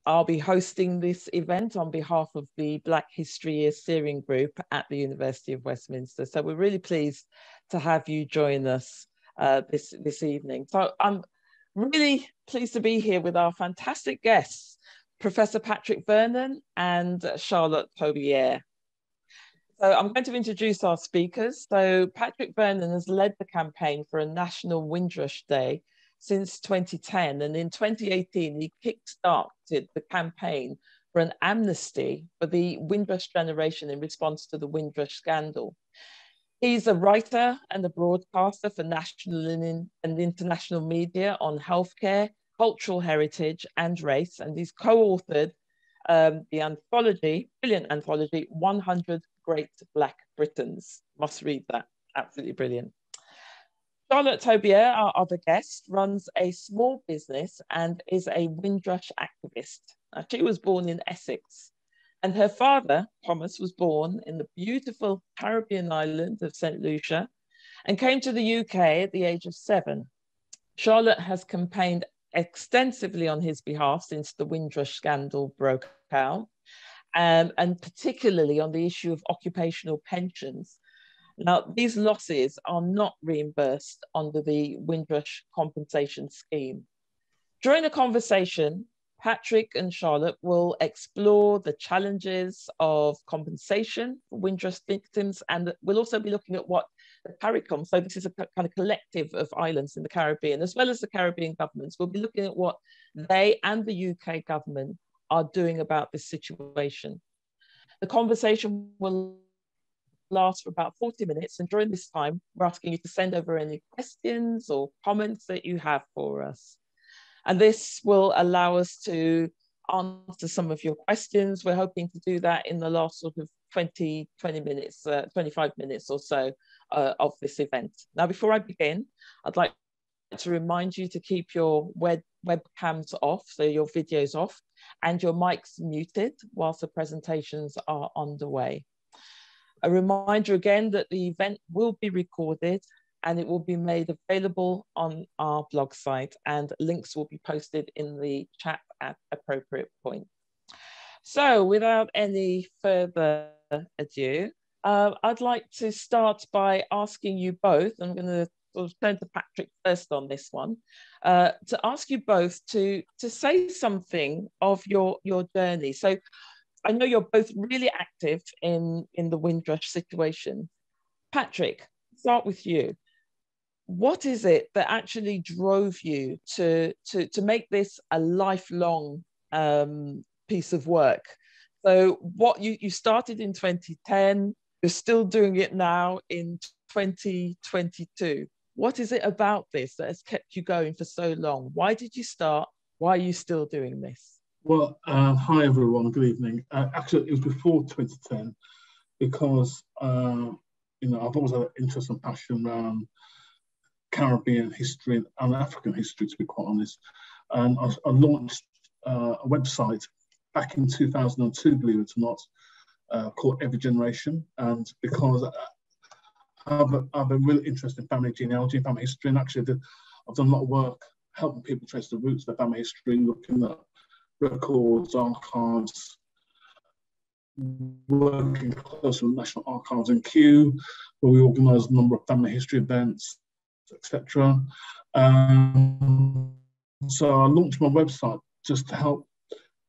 I'll be hosting this event on behalf of the Black History Year Steering Group at the University of Westminster. So we're really pleased to have you join us this evening. So I'm really pleased to be here with our fantastic guests, Professor Patrick Vernon and Charlotte Tobier. So I'm going to introduce our speakers. So Patrick Vernon has led the campaign for a National Windrush Day since 2010. And in 2018, he kick-started the campaign for an amnesty for the Windrush generation in response to the Windrush scandal. He's a writer and a broadcaster for national and international media on healthcare, cultural heritage, and race. And he's co-authored the anthology, brilliant anthology, 100 Great Black Britons. Must read that, absolutely brilliant. Charlotte Tobier, our other guest, runs a small business and is a Windrush activist. She was born in Essex, and her father, Thomas, was born in the beautiful Caribbean island of St. Lucia and came to the UK at the age of 7. Charlotte has campaigned extensively on his behalf since the Windrush scandal broke out, and particularly on the issue of occupational pensions. Now, these losses are not reimbursed under the Windrush compensation scheme. During the conversation, Patrick and Charlotte will explore the challenges of compensation for Windrush victims, and we'll also be looking at what the CARICOM, so this is a kind of collective of islands in the Caribbean, as well as the Caribbean governments, we'll be looking at what they and the UK government are doing about this situation. The conversation will last for about 40 minutes, and during this time, we're asking you to send over any questions or comments that you have for us. And this will allow us to answer some of your questions. We're hoping to do that in the last sort of 20 minutes, 25 minutes or so of this event. Now, before I begin, I'd like to remind you to keep your webcams off, so your videos off, and your mics muted whilst the presentations are underway. A reminder again that the event will be recorded and it will be made available on our blog site, and links will be posted in the chat at appropriate point. So without any further ado, I'd like to start by asking you both, I'm going to sort of turn to Patrick first on this one, to ask you both to say something of your journey. So I know you're both really active in the Windrush situation. Patrick, start with you. What is it that actually drove you to make this a lifelong piece of work? So what you started in 2010, you're still doing it now in 2022. What is it about this that has kept you going for so long? Why did you start? Why are you still doing this? Well, hi everyone, good evening. Actually, it was before 2010 because, I've always had an interest and passion around Caribbean history and African history, to be quite honest. And I launched a website back in 2002, believe it or not, called Every Generation. And because I have a real interest in family genealogy and family history, and actually I've done a lot of work helping people trace the roots of their family history, looking at records, archives, working closely with National Archives and Kew, where we organise a number of family history events, etc. So I launched my website just to help,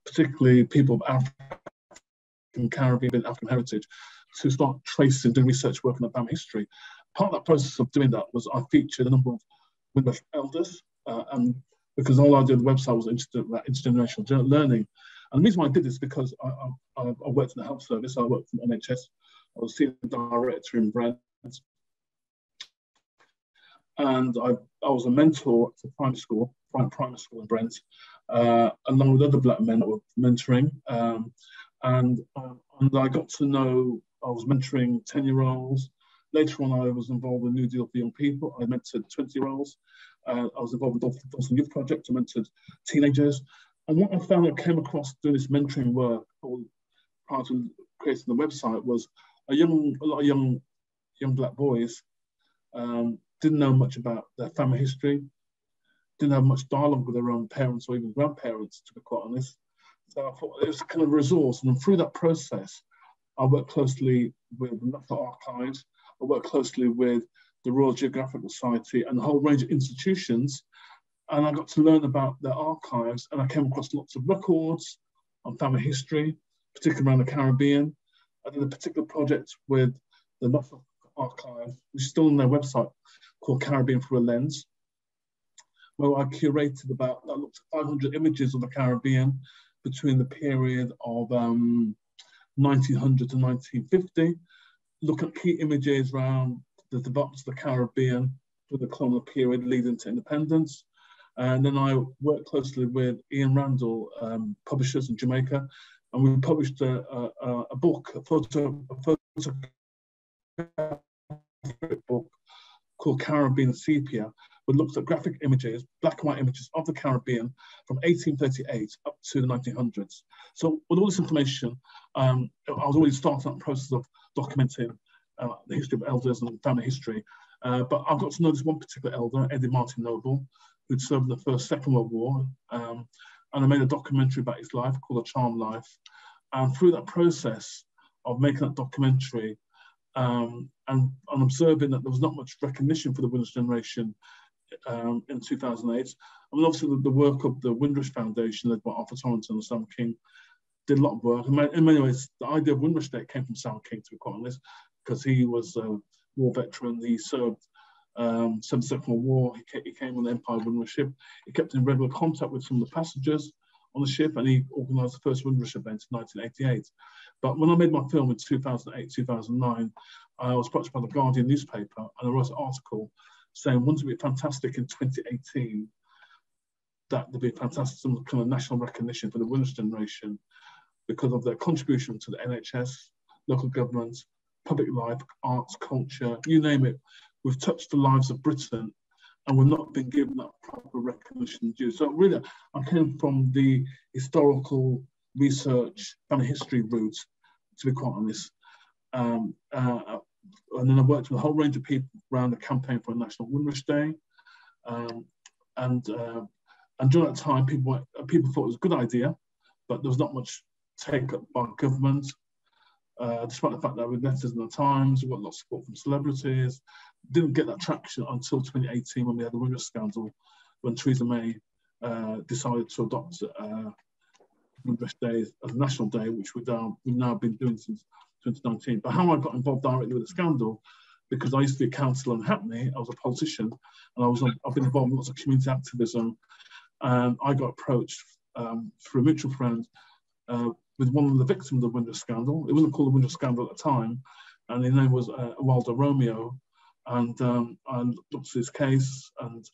particularly people of African, Caribbean, African heritage, to start tracing, doing research work on their family history. Part of that process of doing that was I featured a number of Windrush elders, and because all I did on the website was intergenerational learning. And the reason why I did this is because I worked in the health service, I worked in NHS, I was senior director in Brent, and I was a mentor for primary school in Brent, along with other black men that were mentoring. And I got to know, I was mentoring 10-year-olds. Later on, I was involved in New Deal for Young People. I mentored 20-year-olds. I was involved with the Dawson Youth Project. I mentored teenagers. And what I found I came across doing this mentoring work prior to creating the website was a lot of young black boys didn't know much about their family history, didn't have much dialogue with their own parents or even grandparents, to be quite honest. So I thought it was kind of a resource. And through that process, I worked closely with the National Archives. I worked closely with the Royal Geographical Society and a whole range of institutions. And I got to learn about their archives, and I came across lots of records on family history, particularly around the Caribbean. I did a particular project with the National Archives, which is still on their website, called Caribbean Through a Lens, where I curated about, I looked at 500 images of the Caribbean between the period of 1900 to 1950, look at key images around the development of the Caribbean through the colonial period leading to independence. And then I worked closely with Ian Randall, publishers in Jamaica, and we published a book, a photo book called Caribbean Sepia, which looks at graphic images, black and white images of the Caribbean from 1838 up to the 1900s. So with all this information, I was already starting that process of documenting the history of elders and family history. But I've got to know this one particular elder, Eddie Martin Noble, who'd served in the First, Second World War. And I made a documentary about his life called A Charmed Life. And through that process of making that documentary, and observing that there was not much recognition for the Windrush generation in 2008. I mean, obviously the work of the Windrush Foundation, led by Arthur Torrington and Sam King, did a lot of work. In many ways, the idea of Windrush Day came from Sam King, to be quite honest, because he was a war veteran. He served Second World War. He came on the Empire Windrush ship. He kept in regular contact with some of the passengers on the ship, and he organised the first Windrush event in 1988. But when I made my film in 2008, 2009, I was approached by the Guardian newspaper, and I wrote an article saying, wouldn't it be fantastic in 2018 that there'd be fantastic, some kind of national recognition for the Windrush generation because of their contribution to the NHS, local government, public life, arts, culture, you name it. We've touched the lives of Britain, and we're not being given that proper recognition due. So really, I came from the historical research and history route, to be quite honest. And then I worked with a whole range of people around the campaign for a National Windrush Day. And during that time, people thought it was a good idea, but there was not much take up by government. Despite the fact that with letters in the Times, we got lots of support from celebrities. Didn't get that traction until 2018 when we had the Windrush scandal, when Theresa May decided to adopt Windrush Day as a national day, which we've now been doing since 2019. But how I got involved directly with the scandal, because I used to be a councillor in Hackney, I was a politician, and I've been involved in lots of community activism. And I got approached through a mutual friend with one of the victims of the Windrush scandal. It wasn't called the Windrush scandal at the time, and his name was Waldo Romeo. And I looked at his case, and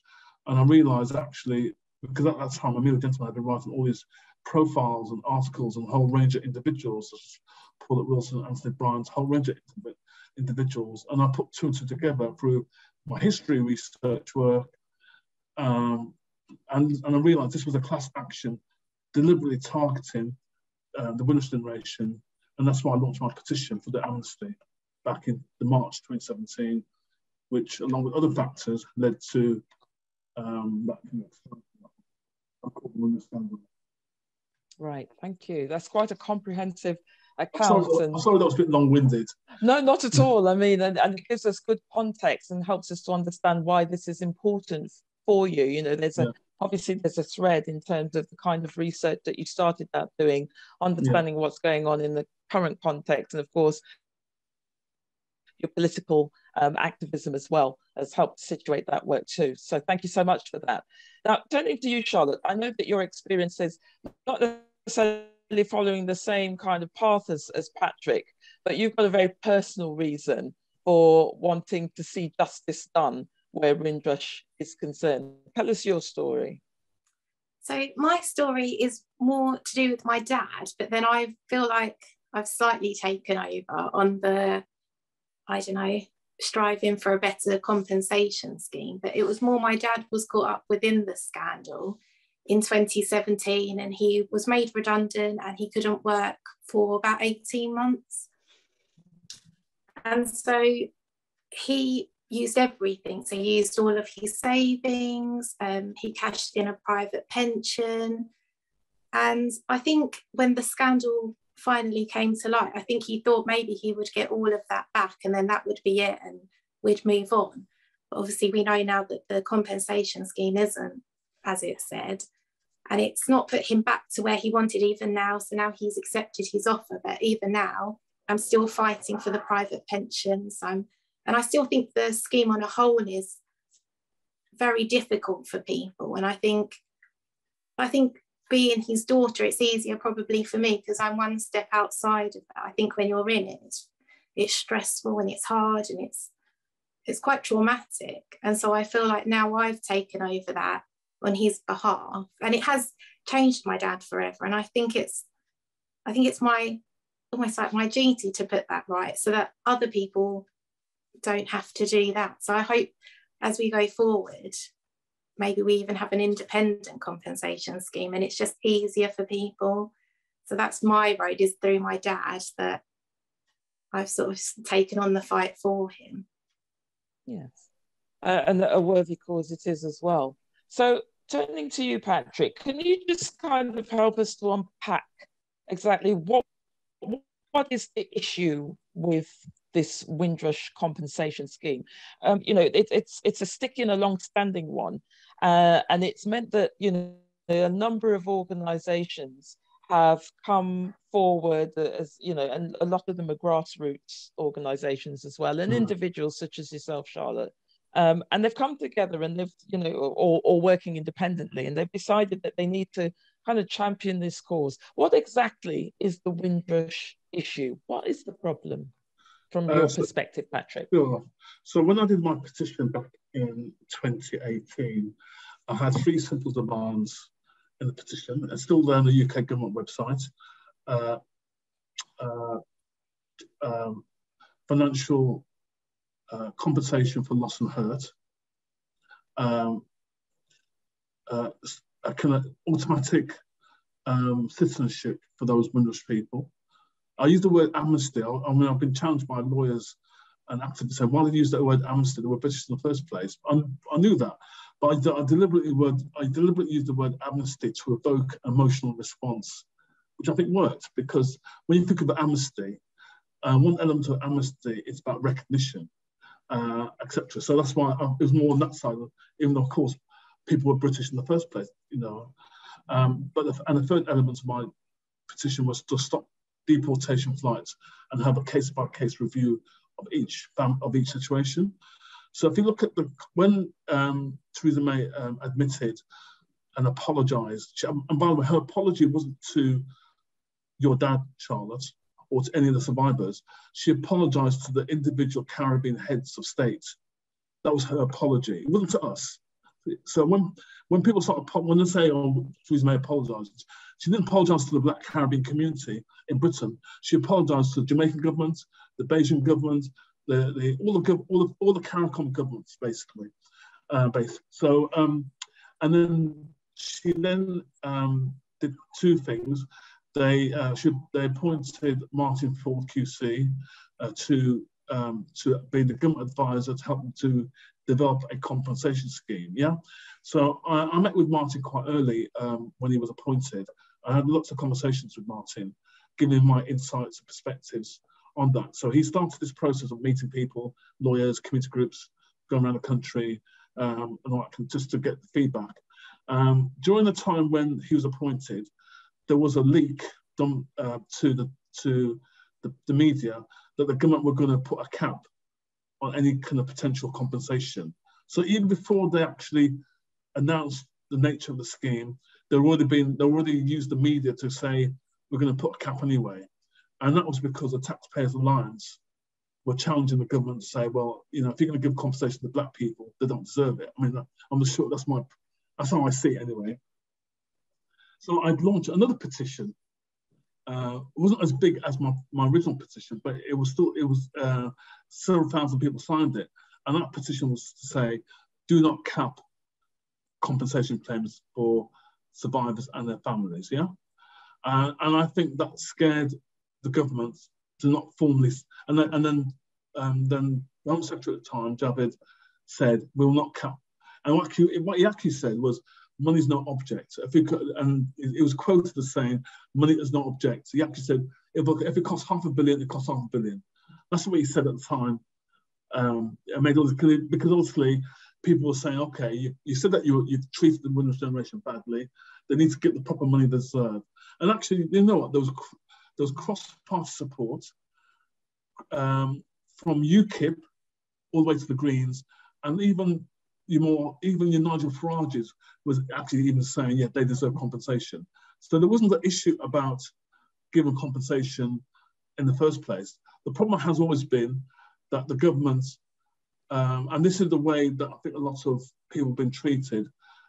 I realised actually, because at that time I knew a gentleman had been writing all these profiles and articles and a whole range of individuals, such as Paulette Wilson, Anthony Bryant, a whole range of individuals. And I put two and two together through my history research work. And I realised this was a class action deliberately targeting the Windrush generation. And that's why I launched my petition for the amnesty back in March 2017, which, along with other factors, led to that scandal. Right, thank you. That's quite a comprehensive account. I'm sorry that was a bit long-winded. No, not at all. I mean, and it gives us good context and helps us to understand why this is important for you. You know, obviously there's a thread in terms of the kind of research that you started out doing, understanding what's going on in the current context, and of course, your political activism as well has helped situate that work too. So thank you so much for that. Now, turning to you, Charlotte, I know that your experience is not necessarily following the same kind of path as Patrick, but you've got a very personal reason for wanting to see justice done where Windrush is concerned. Tell us your story. So my story is more to do with my dad, but then I feel like I've slightly taken over on the, I don't know, striving for a better compensation scheme. But it was more my dad was caught up within the scandal in 2017, and he was made redundant and he couldn't work for about 18 months. And so he used everything. So he used all of his savings, he cashed in a private pension, And I think when the scandal finally came to light, I think he thought maybe he would get all of that back and then that would be it and we'd move on. But obviously we know now that the compensation scheme isn't as it said, and it's not put him back to where he wanted even now. So now he's accepted his offer, but even now I'm still fighting for the private pensions. And I still think the scheme on a whole is very difficult for people. And I think being his daughter, it's easier probably for me because I'm one step outside of that. I think when you're in it, it's stressful and it's hard and it's quite traumatic. And so I feel like now I've taken over that on his behalf, and it has changed my dad forever. And I think it's my almost like my duty to put that right so that other people don't have to do that. So I hope as we go forward, maybe we even have an independent compensation scheme and it's just easier for people. So that's my road, is through my dad, that I've sort of taken on the fight for him. Yes, and a worthy cause it is as well. So turning to you, Patrick, can you just kind of help us to unpack exactly what is the issue with this Windrush compensation scheme? It's a sticky and a long-standing one, and it's meant that a number of organisations have come forward as and a lot of them are grassroots organisations as well, and individuals such as yourself, Charlotte. And they've come together and they've, or working independently, and they've decided that they need to kind of champion this cause. What exactly is the Windrush issue? What is the problem from your perspective, Patrick? Sure. So when I did my petition back in 2018, I had 3 simple demands in the petition. It's still there on the UK government website. Financial compensation for loss and hurt, a kind of automatic citizenship for those Windrush people. I use the word amnesty. I mean, I've been challenged by lawyers and activists saying, why did you use that word amnesty? They were British in the first place. I knew that, but I deliberately used the word amnesty to evoke emotional response, which I think worked, because when you think about amnesty, one element of amnesty is about recognition, etc. So that's why it was more on that side, even though, of course, people were British in the first place, But the third element of my petition was to stop deportation flights and have a case-by-case review of each situation. So if you look at when Theresa May admitted and apologised, and by the way, her apology wasn't to your dad, Charlotte, or to any of the survivors. She apologised to the individual Caribbean heads of state. That was her apology. It wasn't to us. So when people when they say, "Oh, Theresa May apologised," she didn't apologise to the Black Caribbean community in Britain. She apologised to the Jamaican government, the Bajan government, all the CARICOM governments, basically. So and then she did 2 things. They appointed Martin Ford QC to be the government advisor to help them to develop a compensation scheme. Yeah, so I met with Martin quite early when he was appointed. I had lots of conversations with Martin, giving him my insights and perspectives on that. So he started this process of meeting people, lawyers, community groups, going around the country, and all that, just to get the feedback. During the time when he was appointed, there was a leak done to the media that the government were going to put a cap on any kind of potential compensation. So even before they actually announced the nature of the scheme, they already used the media to say we're going to put a cap anyway, and that was because the Taxpayers Alliance were challenging the government to say, well, if you're going to give compensation to Black people, they don't deserve it. I mean, I'm sure that's how I see it anyway. So I'd launched another petition. It wasn't as big as my original petition, but it was several thousand people signed it. And that petition was to say, do not cap compensation claims for survivors and their families, yeah? And I think that scared the government to not formally, and then the Home Secretary at the time, Javid, said, we'll not cap. And what he actually said was, money is no object. And it was quoted as saying, money is no object. He actually said, if it costs $500 million, it costs $500 million. That's what he said at the time. It made all this clear, because obviously people were saying, okay, you said that you've treated the Windrush generation badly. They need to get the proper money they deserve. And actually, you know what? There was cross-party support from UKIP all the way to the Greens, and even your Nigel Farage's was actually even saying, yeah, they deserve compensation. So there wasn't an issue about giving compensation in the first place. The problem has always been that the government, and this is the way that I think a lot of people have been treated,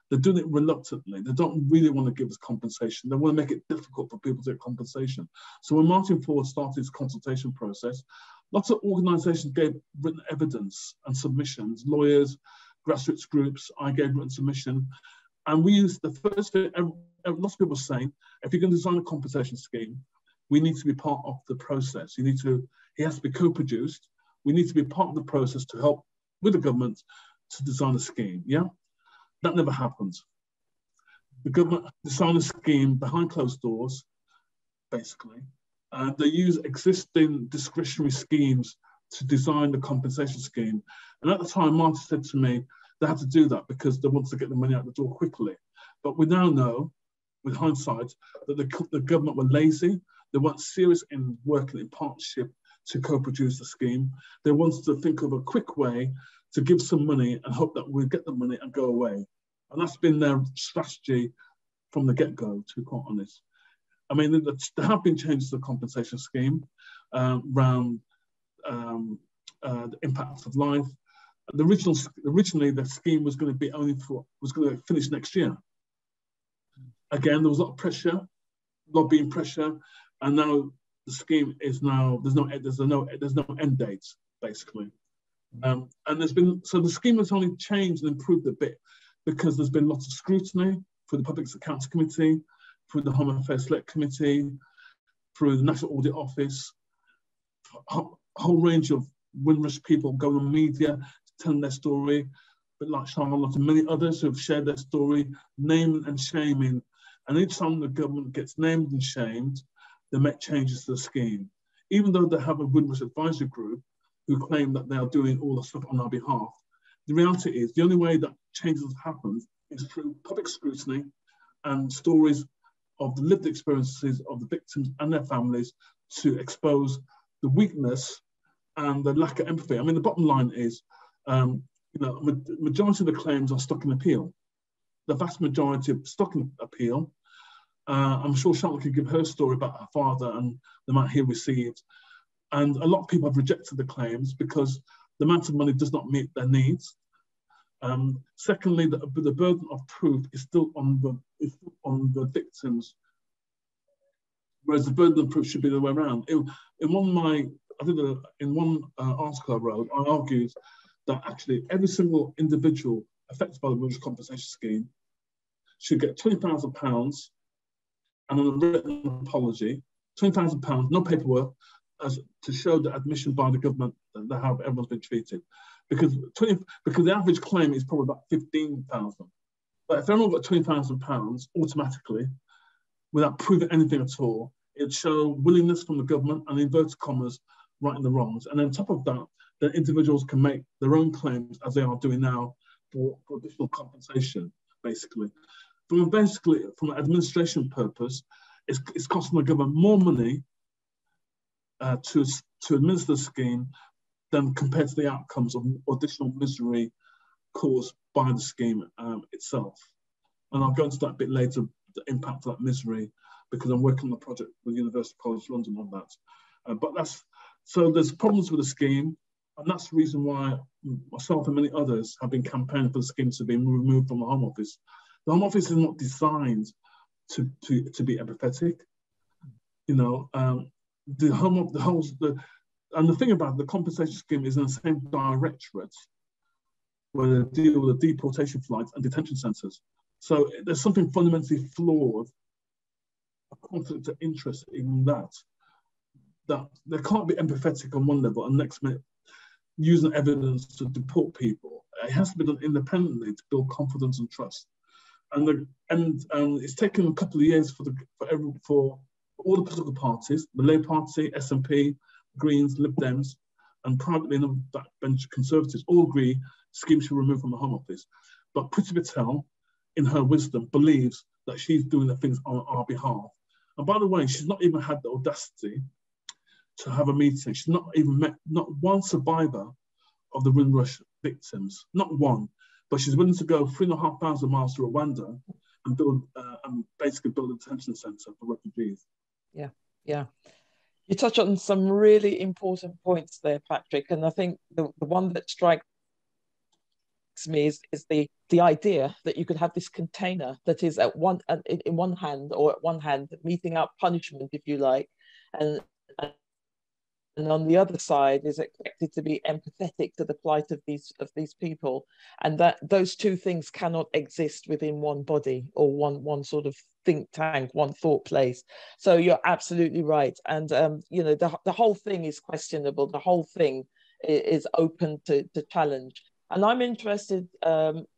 they're doing it reluctantly. They don't really want to give us compensation. They want to make it difficult for people to get compensation. So when Martin Ford started his consultation process, lots of organisations gave written evidence and submissions, lawyers, grassroots groups. I gave written submission. And we used the first thing, lots of people were saying, if you're going to design a compensation scheme, we need to be part of the process. He has to be co-produced. We need to be part of the process to help with the government to design a scheme, yeah? That never happened. The government designed a scheme behind closed doors, basically. And they use existing discretionary schemes to design the compensation scheme. And at the time, Martin said to me, they had to do that because they wanted to get the money out the door quickly. But we now know, with hindsight, that the government were lazy. They weren't serious in working in partnership to co-produce the scheme. They wanted to think of a quick way to give some money and hope that we'll get the money and go away. And that's been their strategy from the get-go, to be quite honest. I mean, there have been changes to the compensation scheme around the impacts of life. Originally, the scheme was going to finish next year. Again, there was a lot of pressure, lobbying pressure, and now the scheme is there's no end date, basically. And so the scheme has only changed and improved a bit because there's been lots of scrutiny through the Public Accounts Committee, through the Home Affairs Select Committee, through the National Audit Office, a whole range of Windrush people going on media, telling their story, but like Charlotte and many others who have shared their story, naming and shaming. And each time the government gets named and shamed, they make changes to the scheme. Even though they have a Windrush advisory group who claim that they are doing all the stuff on our behalf, the reality is the only way that changes happen is through public scrutiny and stories of the lived experiences of the victims and their families to expose the weakness and the lack of empathy. I mean, the bottom line is, majority of the claims are stuck in appeal. The vast majority are stuck in appeal. I'm sure Charlotte can give her story about her father and the amount he received. And a lot of people have rejected the claims because the amount of money does not meet their needs. Secondly, the burden of proof is still on the victims, whereas the burden of proof should be the way around. In one article I wrote, I argued that actually every single individual affected by the Windrush compensation scheme should get £20,000 and a written apology, £20,000, no paperwork, to show the admission by the government that how everyone's been treated. Because the average claim is probably about 15,000. But if everyone got £20,000 automatically, without proving anything at all, it'd show willingness from the government and, inverted commas, righting the wrongs. And on top of that, then individuals can make their own claims, as they are doing now, for additional compensation, basically. From an administration purpose, it's costing the government more money to administer the scheme than compared to the outcomes of additional misery caused by the scheme itself. And I'll go into that a bit later, the impact of that misery, because I'm working on the project with University College London on that. So there's problems with the scheme, and that's the reason why myself and many others have been campaigning for the scheme to be removed from the Home Office. The Home Office is not designed to be empathetic. And the thing about it, the compensation scheme is in the same directorate where they deal with the deportation flights and detention centres. So there's something fundamentally flawed, a conflict of interest in that they can't be empathetic on one level and next minute using evidence to deport people. It has to be done independently to build confidence and trust. And it's taken a couple of years for all the political parties, the Labour Party, SNP, Greens, Lib Dems, and privately in that bench Conservatives all agree schemes should be removed from the Home Office. But Priti Patel, in her wisdom, believes that she's doing the things on our behalf. And by the way, she's not even had the audacity to have a meeting. She's not even met not one survivor of the Windrush victims, not one. But she's willing to go 3,500 miles to Rwanda and basically build a detention centre for refugees. Yeah, yeah. You touch on some really important points there, Patrick. And I think the one that strikes me is the idea that you could have this container that is in one hand meting out punishment, if you like, and on the other side is expected to be empathetic to the plight of these people, and that those two things cannot exist within one body or one sort of think tank, one thought place. So you're absolutely right, and the whole thing is questionable. The whole thing is open to challenge. And I'm interested,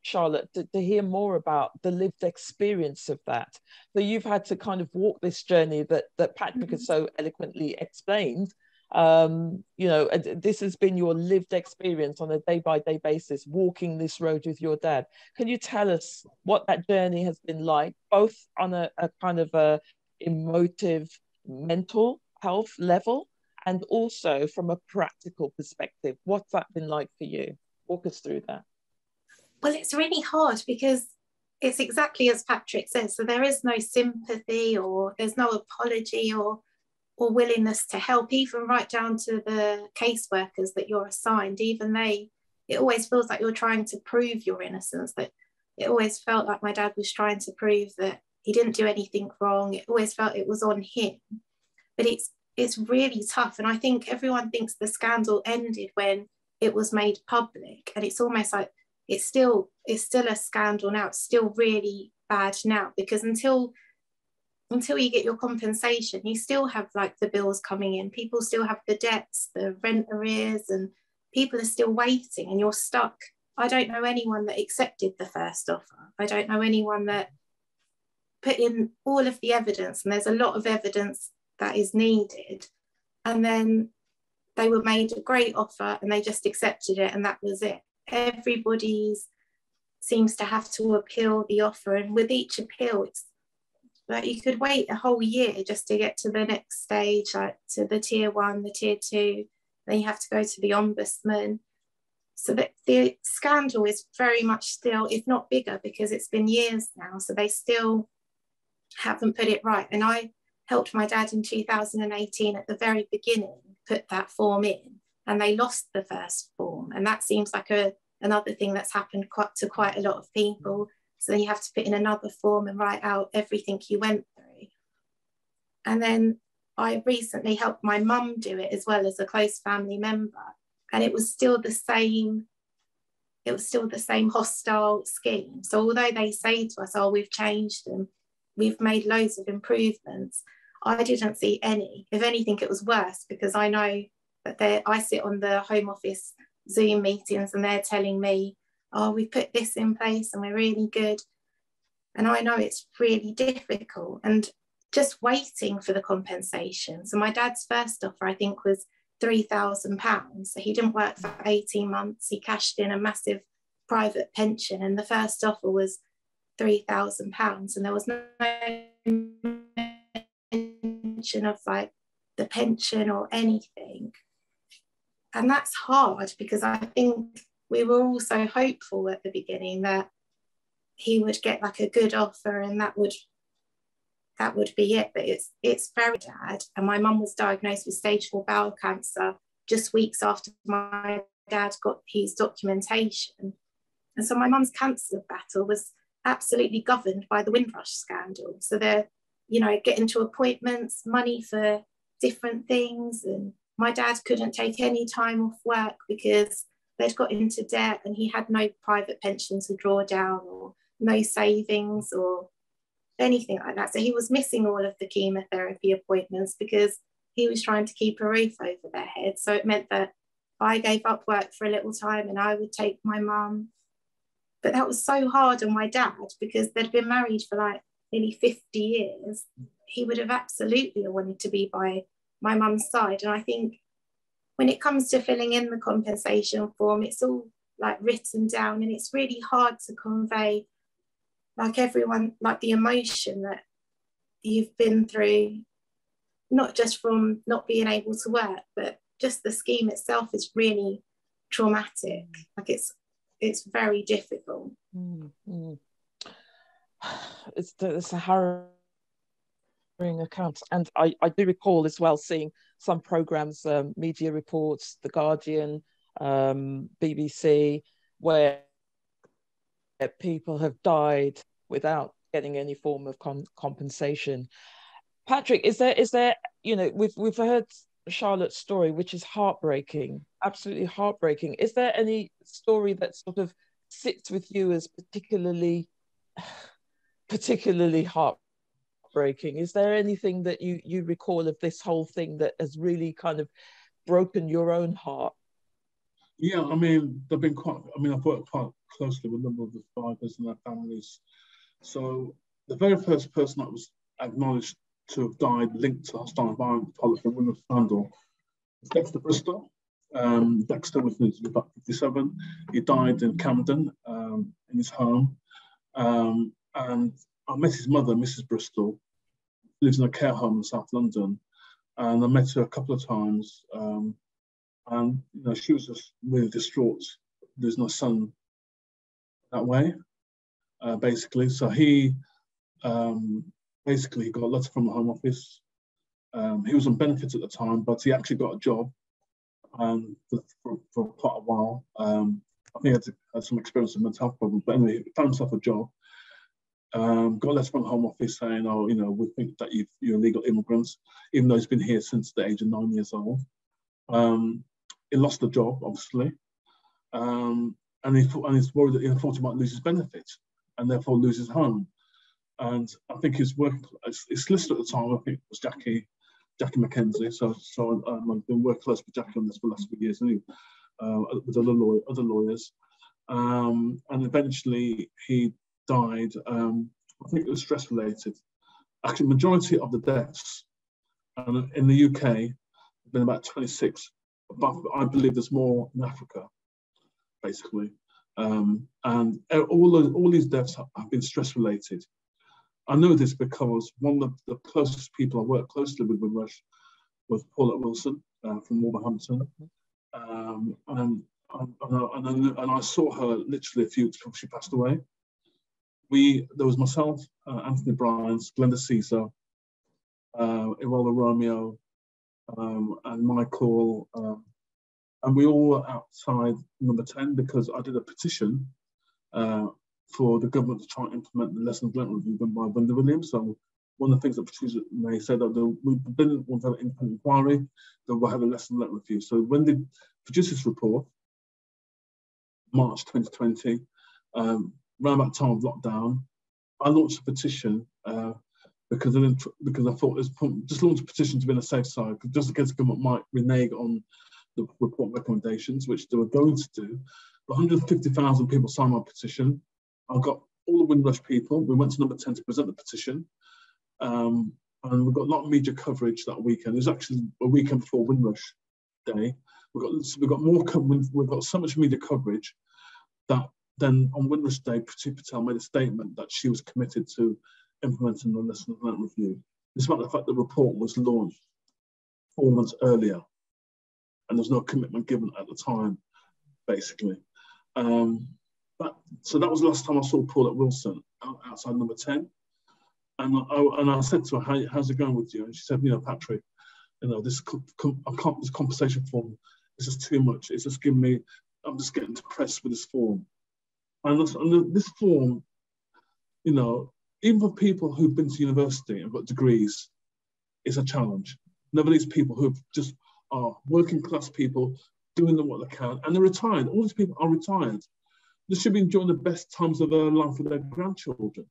Charlotte, to hear more about the lived experience of that. So you've had to kind of walk this journey that Patrick has so eloquently explained. This has been your lived experience on a day-by-day basis, walking this road with your dad. Can you tell us what that journey has been like, both on a kind of a emotive, mental health level, and also from a practical perspective? What's that been like for you? Walk us through that. Well, it's really hard because it's exactly as Patrick says. So there is no sympathy, or there's no apology or willingness to help, even right down to the caseworkers that you're assigned. Even it always feels like you're trying to prove your innocence. That it always felt like my dad was trying to prove that he didn't do anything wrong. It always felt it was on him. But it's really tough. And I think everyone thinks the scandal ended when it was made public, and it's almost like it's still a scandal now. It's still really bad now, because until you get your compensation, you still have like the bills coming in, people still have the debts, the rent arrears, and people are still waiting, and you're stuck. I don't know anyone that accepted the first offer. I don't know anyone that put in all of the evidence, and there's a lot of evidence that is needed, and then they were made a great offer and they just accepted it, and that was it. Everybody seems to have to appeal the offer, and with each appeal, it's like you could wait a whole year just to get to the next stage, like to the tier 1, the tier 2, then you have to go to the ombudsman. So that the scandal is very much still, if not bigger, because it's been years now, so they still haven't put it right. And I helped my dad in 2018 at the very beginning put that form in, and they lost the first form, and that seems like another thing that's happened to quite a lot of people. So then you have to put in another form and write out everything you went through. And then I recently helped my mum do it as well, as a close family member, and it was still the same hostile scheme. So although they say to us, oh, we've changed and we've made loads of improvements, I didn't see any. If anything, it was worse, because I know that I sit on the Home Office Zoom meetings and they're telling me, oh, we put this in place and we're really good. And I know it's really difficult, and just waiting for the compensation. So my dad's first offer, I think, was £3,000. So he didn't work for 18 months. He cashed in a massive private pension, and the first offer was £3,000. And there was no mention of like the pension or anything. And that's hard, because I think we were all so hopeful at the beginning that he would get like a good offer and that would be it. But it's very sad. And my mum was diagnosed with stage 4 bowel cancer just weeks after my dad got his documentation. And so my mum's cancer battle was absolutely governed by the Windrush scandal. So they're, getting to appointments, money for different things. And my dad couldn't take any time off work because they'd got into debt, and he had no private pension to draw down, or no savings or anything like that. So he was missing all of the chemotherapy appointments because he was trying to keep a roof over their head. So it meant that I gave up work for a little time and I would take my mum. But that was so hard on my dad because they'd been married for like nearly 50 years. He would have absolutely wanted to be by my mum's side. And I think when it comes to filling in the compensation form, it's all like written down, and it's really hard to convey, like everyone, like the emotion that you've been through, not just from not being able to work, but just the scheme itself is really traumatic. Like it's very difficult. It's a harrowing account, and I do recall as well seeing some programs, media reports, The Guardian, BBC, where people have died without getting any form of compensation. Patrick, is there we've heard Charlotte's story, which is heartbreaking, absolutely heartbreaking. Is there any story that sort of sits with you as particularly heartbreaking? Is there anything that you recall of this whole thing that has really kind of broken your own heart? Yeah, I mean, I've worked quite closely with a number of the survivors and their families. So the very first person that was acknowledged to have died linked to hostile environment policy in Windrush scandal was Dexter Bristol. Dexter was about 57. He died in Camden, in his home. And I met his mother, Mrs. Bristol, who lives in a care home in South London. And I met her a couple of times. And she was just really distraught. There's no son that way, basically. So he basically got a letter from the Home Office. He was on benefits at the time, but he actually got a job for quite a while. I think he had some experience with mental health problems, but anyway, he found himself a job. Got a letter from the Home Office saying, we think that you're illegal immigrants, even though he's been here since the age of 9 years old. He lost the job, obviously, and he's worried that he thought he might lose his benefits and therefore lose his home. And I think his solicitor at the time, I think, was Jackie McKenzie. So I've been working close with Jackie on this for the last few years, anyway, with other lawyers. And eventually he died. I think it was stress related. Actually, majority of the deaths in the UK have been about 26. But I believe there's more in Africa, basically. And all these deaths have been stress related. I know this because one of the closest people I worked closely with Windrush was Paulette Wilson from Wolverhampton. And I saw her literally a few weeks before she passed away. There was myself, Anthony Bryans, Glenda Caesar, Irola Romeo, and Michael, and we all were outside number 10 because I did a petition for the government to try and implement the lessons learned review done by Wendell Williams. So one of the things that Patricia May said that we didn't want to have an independent inquiry, that we'll have a lesson learned review. So when they produced this report, March 2020, around that time of lockdown, I launched a petition because I thought just launch a petition to be on a safe side, just in case the government might renege on the report recommendations, which they were going to do. But 150,000 people signed my petition. I got all the Windrush people. We went to number 10 to present the petition. And we got a lot of media coverage that weekend. It was actually a weekend before Windrush Day. We got more coverage. We've got so much media coverage that then on Windrush Day, Priti Patel made a statement that she was committed to implementing the lesson learned review, despite the fact the report was launched 4 months earlier, and there's no commitment given at the time, basically. So that was the last time I saw Paulette Wilson outside number 10, and I said to her, "How's it going with you?" And she said, "Patrick, this compensation form is just too much. It's just giving me. I'm just getting depressed with this form." And this form, even for people who've been to university and got degrees, it's a challenge. None of these people who just are working class people doing what they can, and they're retired. All these people are retired. They should be enjoying the best times of their life with their grandchildren.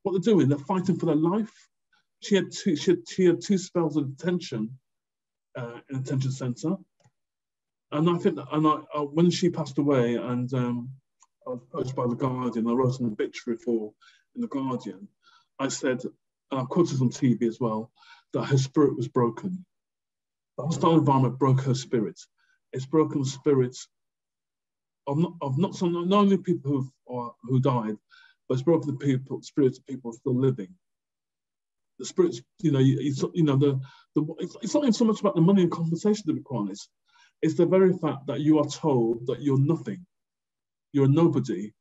What they're doing, they're fighting for their life. She had two spells of detention in a detention centre, and I think that, when she passed away, and I was approached by The Guardian. I wrote an obituary in The Guardian. I said, and I quoted on TV as well, that her spirit was broken. The hostile environment broke her spirit. It's broken the spirits of not only people who died, but it's broken the spirits of people still living. The spirits, it's not even so much about the money and compensation, to be honest. It's the very fact that you are told that you're nothing, you're a nobody,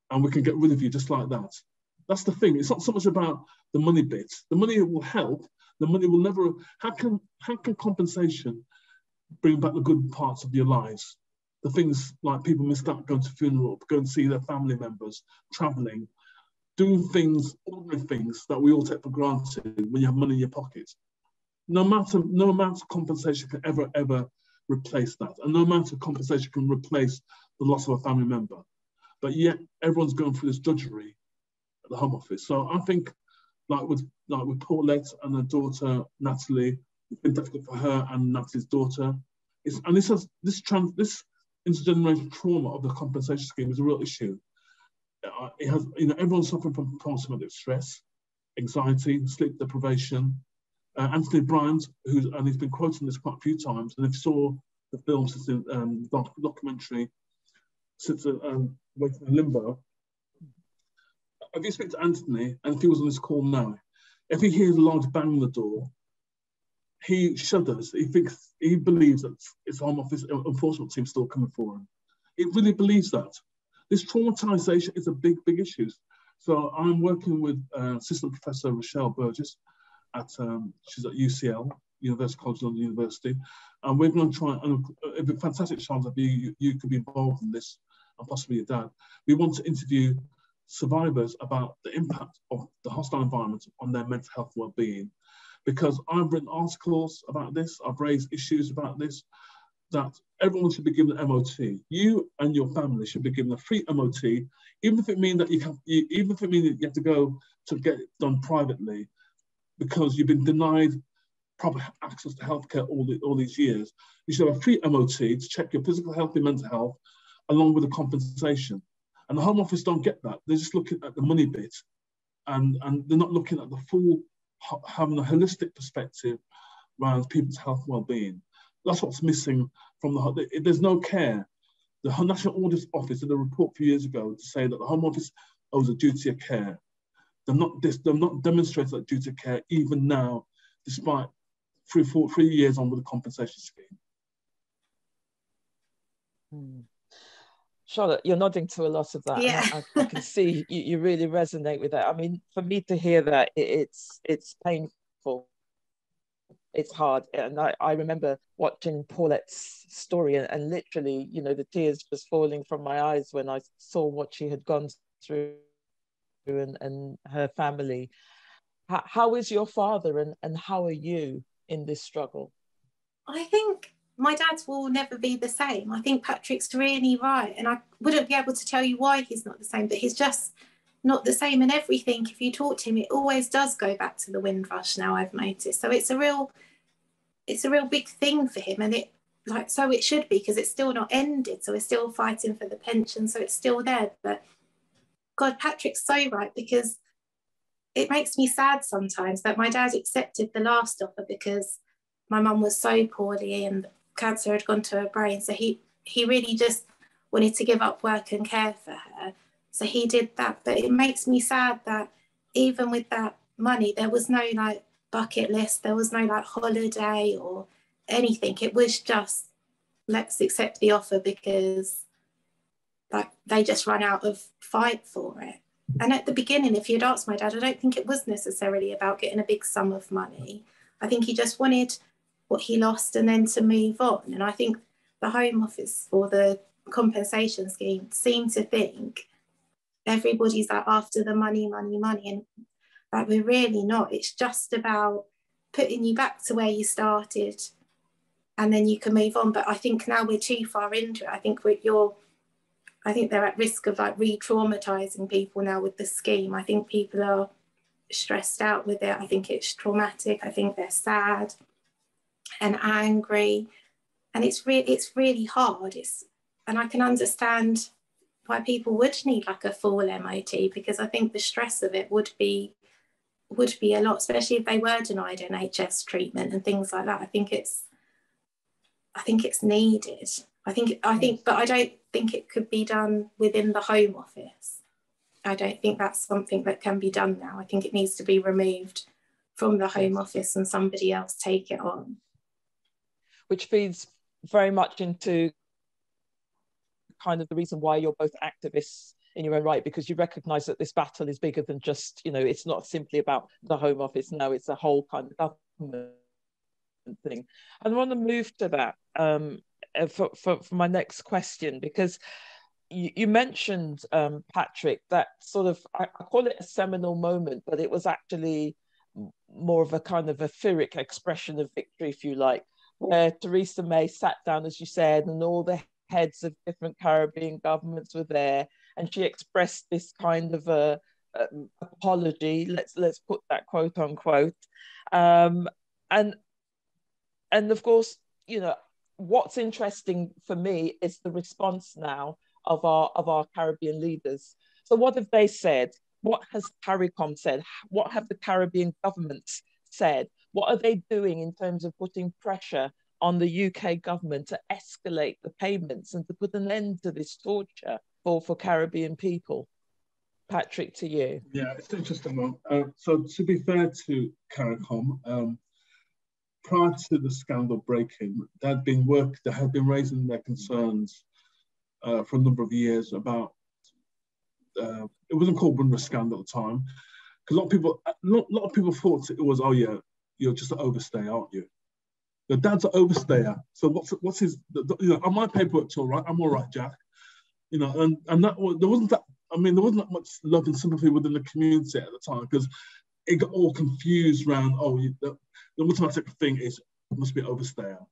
and we can get rid of you just like that. That's the thing. It's not so much about the money bit. The money will help. The money will never. How can compensation bring back the good parts of your lives? The things like people missed out going to funeral, going to see their family members, traveling, doing things, ordinary things that we all take for granted when you have money in your pocket. No amount of compensation can ever replace that, and no amount of compensation can replace the loss of a family member. But yet everyone's going through this drudgery at the Home Office. So I think, like with Paulette and her daughter Natalie, it's been difficult for her and Natalie's daughter. This intergenerational trauma of the compensation scheme is a real issue. It has, everyone's suffering from post-traumatic stress, anxiety, sleep deprivation. Anthony Bryant, and he's been quoting this quite a few times, and if you saw the film since the documentary, since Waiting in Limbo, if you speak to Anthony, and if he was on this call now, if he hears a large bang on the door, he shudders. He believes that it's Home Office enforcement team still coming for him. He really believes that. This traumatization is a big issue. So I'm working with Assistant Professor Rochelle Burgess she's at UCL, University College London University, and we're going to try, and it'd be a fantastic chance that you could be involved in this, and possibly your dad. We want to interview survivors about the impact of the hostile environment on their mental health well-being, because I've written articles about this, I've raised issues about this, that everyone should be given an MOT. You and your family should be given a free MOT, even if it means that you have to go to get it done privately, because you've been denied proper access to healthcare all these years. You should have a free MOT to check your physical health and mental health, along with the compensation. And the Home Office don't get that. They're just looking at the money bit, and they're not looking at the full, having a holistic perspective around people's health and well-being. That's what's missing from there's no care. The National Audit Office did a report a few years ago to say that the Home Office owes a duty of care. They've not demonstrated that duty of care even now, despite 3 years on with the compensation scheme. Charlotte, you're nodding to a lot of that. Yeah. And I can see you really resonate with that. I mean, for me to hear that, it's painful. It's hard. And I remember watching Paulette's story and literally, the tears just falling from my eyes when I saw what she had gone through and her family. How is your father and how are you in this struggle? I think my dad will never be the same. I think Patrick's really right, and I wouldn't be able to tell you why he's not the same, but he's just not the same. And everything, if you talk to him, it always does go back to the Windrush now, I've noticed. So it's a real big thing for him, and so it should be, because it's still not ended. So we're still fighting for the pension, so it's still there. But God, Patrick's so right, because it makes me sad sometimes that my dad accepted the last offer because my mum was so poorly and cancer had gone to her brain. So he really just wanted to give up work and care for her. So he did that. But it makes me sad that even with that money, there was no bucket list, there was no holiday or anything. It was just, let's accept the offer because they just ran out of fight for it. And at the beginning, if you'd asked my dad, I don't think it was necessarily about getting a big sum of money. I think he just wanted what he lost and then to move on. And I think the Home Office or the compensation scheme seem to think everybody's after the money, and we're really not. It's just about putting you back to where you started and then you can move on. But I think now we're too far into it. I think they're at risk of re-traumatizing people now with the scheme. I think people are stressed out with it. I think it's traumatic. I think they're sad and angry, and it's really hard. And I can understand people would need like a full MOT, because I think the stress of it would be a lot, especially if they were denied NHS treatment and things like that. I think it's needed. But I don't think it could be done within the Home Office. I don't think that's something that can be done now. I think it needs to be removed from the Home Office and somebody else take it on. Which feeds very much into kind of the reason why you're both activists in your own right, because you recognise that this battle is bigger than just, it's not simply about the Home Office. No, it's a whole kind of government thing. And I want to move to that for my next question, because you mentioned, Patrick, that sort of, I call it a seminal moment, but it was actually more of a kind of a Pyrrhic expression of victory, if you like, where Theresa May sat down, as you said, and all the heads of different Caribbean governments were there, and she expressed this kind of a apology, let's put that quote unquote, and of course, what's interesting for me is the response now of our Caribbean leaders. So what have they said? What has CARICOM said? What have the Caribbean governments said? What are they doing in terms of putting pressure on the UK government to escalate the payments and to put an end to this torture for Caribbean people? Patrick, to you. Yeah, it's an interesting one. So to be fair to CARICOM, prior to the scandal breaking, there had been raising their concerns for a number of years about, it wasn't called Windrush scandal at the time, because a lot of people thought it was, oh yeah, you're just an overstay, aren't you? Your dad's an overstayer. So what's his? On my paperwork, it's all right. I'm all right, Jack. And that there wasn't that. I mean, there wasn't that much love and sympathy within the community at the time, because it got all confused around. Oh, the automatic thing is it must be an overstayer.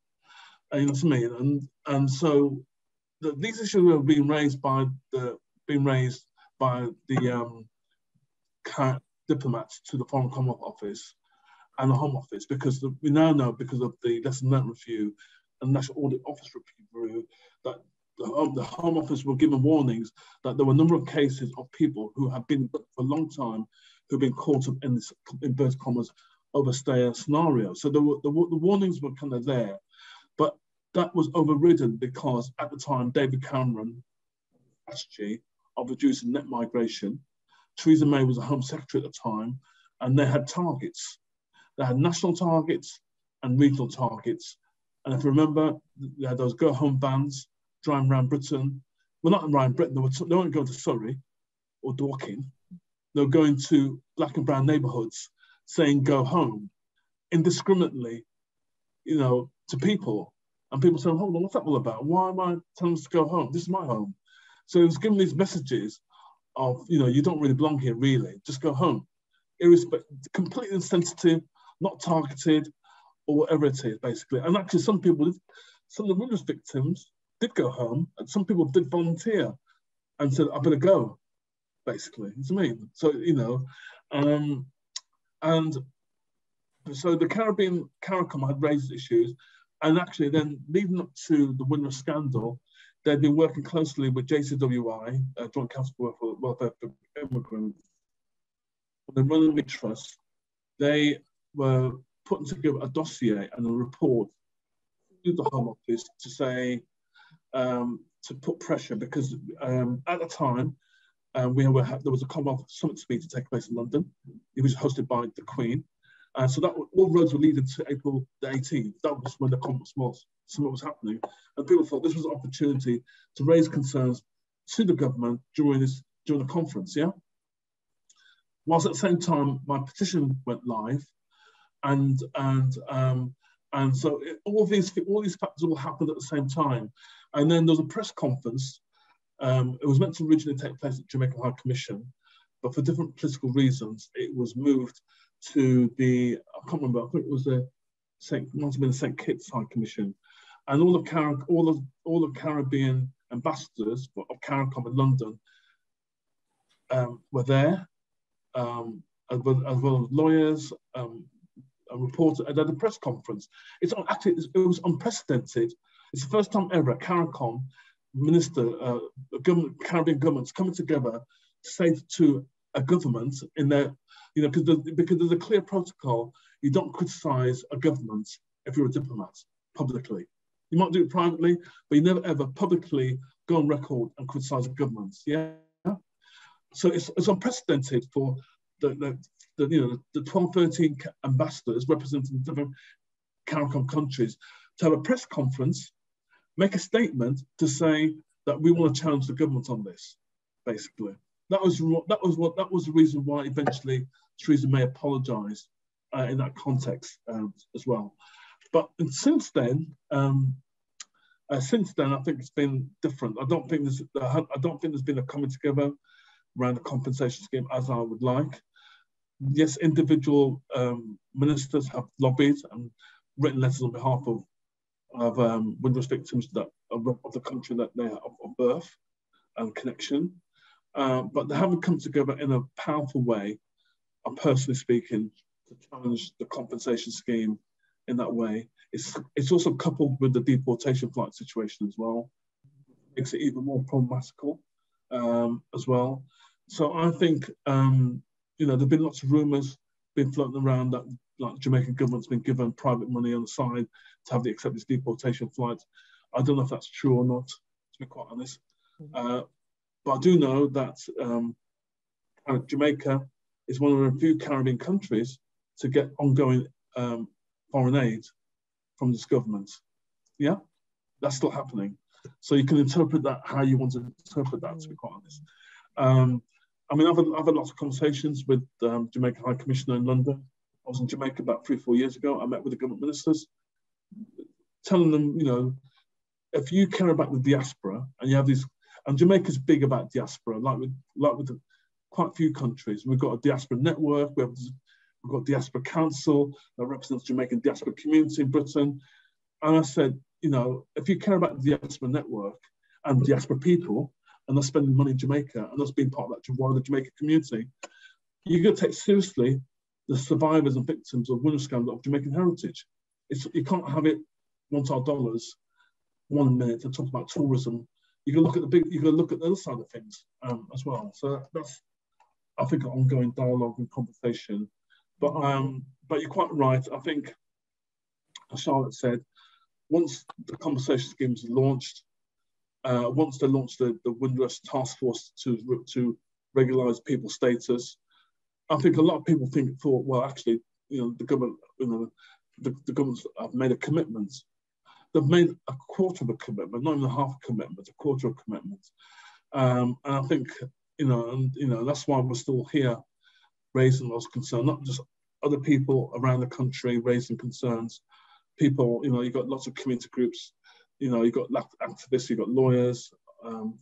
You know what I mean? And so these issues were being raised by the diplomats to the Foreign Commonwealth Office and the Home Office, because we now know, because of the lesson learned review and National Audit Office review, that the Home Office were given warnings that there were a number of cases of people who have been for a long time who've been caught up in this, inverted commas, overstayer scenario. So the warnings were kind of there, but that was overridden because at the time David Cameron strategy of reducing net migration. Theresa May was a Home Secretary at the time, and they had targets. They had national targets and regional targets. And if you remember, they had those go home bans driving around Britain. Well, not around Britain, they weren't going to Surrey or Dorking. They were going to black and brown neighborhoods saying go home indiscriminately, to people. And people saying, hold on, what's that all about? Why am I telling us to go home? This is my home. So it was giving these messages of, you don't really belong here, really. Just go home. Completely insensitive, not targeted, or whatever it is, basically. And actually, some of the Windrush victims did go home, and some people did volunteer and said, I better go, basically. You know what I mean? So, and so the CARICOM had raised issues, and actually then leading up to the Windrush scandal, they'd been working closely with JCWI, Joint Council for Welfare for Immigrants, the Windrush Trust. They were putting together a dossier and a report to the Home Office to say, to put pressure, because at the time, there was a Commonwealth Summit speech to take place in London. It was hosted by the Queen. So that all roads were leading to April the 18th. That was when the Commonwealth Summit was happening. And people thought this was an opportunity to raise concerns to the government during the conference, yeah? Whilst at the same time, my petition went live, and so all these factors all happened at the same time. And then there was a press conference. It was meant to originally take place at Jamaican High Commission, but for different political reasons, it was moved to I can't remember, I think it was must have been the St. Kitts High Commission. And all the Caribbean ambassadors of CARICOM in London were there, as well as lawyers, a reporter, and at a press conference. It was unprecedented. It's the first time ever at CARICOM Caribbean governments coming together to say to a government in their, because there's a clear protocol. You don't criticize a government if you're a diplomat publicly. You might do it privately, but you never ever publicly go on record and criticize a government. Yeah. So it's unprecedented for the 12, 13 ambassadors representing different CARICOM countries to have a press conference, make a statement to say that we want to challenge the government on this. Basically, that was the reason why eventually Theresa May apologised in that context as well. But since then, I think it's been different. I don't think there's been a coming together around the compensation scheme as I would like. Yes, individual ministers have lobbied and written letters on behalf of Windrush victims of the country that they are of birth and connection, but they haven't come together in a powerful way. I'm personally speaking, to challenge the compensation scheme in that way. It's also coupled with the deportation flight situation as well. Makes it even more problematical as well. So I think there've been lots of rumours been floating around that like Jamaican government's been given private money on the side to have the accept this deportation flight. I don't know if that's true or not, to be quite honest. But I do know that Jamaica is one of the few Caribbean countries to get ongoing foreign aid from this government. Yeah, that's still happening. So you can interpret that how you want to interpret that, to be quite honest. I mean, I've had lots of conversations with Jamaican High Commissioner in London. I was in Jamaica about 3 or 4 years ago. I met with the government ministers, telling them, if you care about the diaspora and you have these, and Jamaica's big about diaspora, like with quite a few countries. We've got a diaspora network. We've got Diaspora Council that represents Jamaican diaspora community in Britain. And I said, if you care about the diaspora network and diaspora people, and they're spending money in Jamaica, and that's being part of that wider Jamaican community, you've got to take seriously the survivors and victims of Windrush scandal of Jamaican heritage. You can't have it want our dollars 1 minute and talk about tourism. You can look at the other side of things as well. So that's, I think, an ongoing dialogue and conversation. But you're quite right. I think, as Charlotte said, once the compensation scheme is launched, once they launched the Windrush task force to regularise people's status, I think a lot of people thought, well, actually, the government, the governments have made a commitment. They've made a quarter of a commitment, not even half a commitment, a quarter of a commitment. And I think, that's why we're still here raising those concerns, not just other people around the country raising concerns. People, you've got lots of community groups, you've got activists, you've got lawyers, and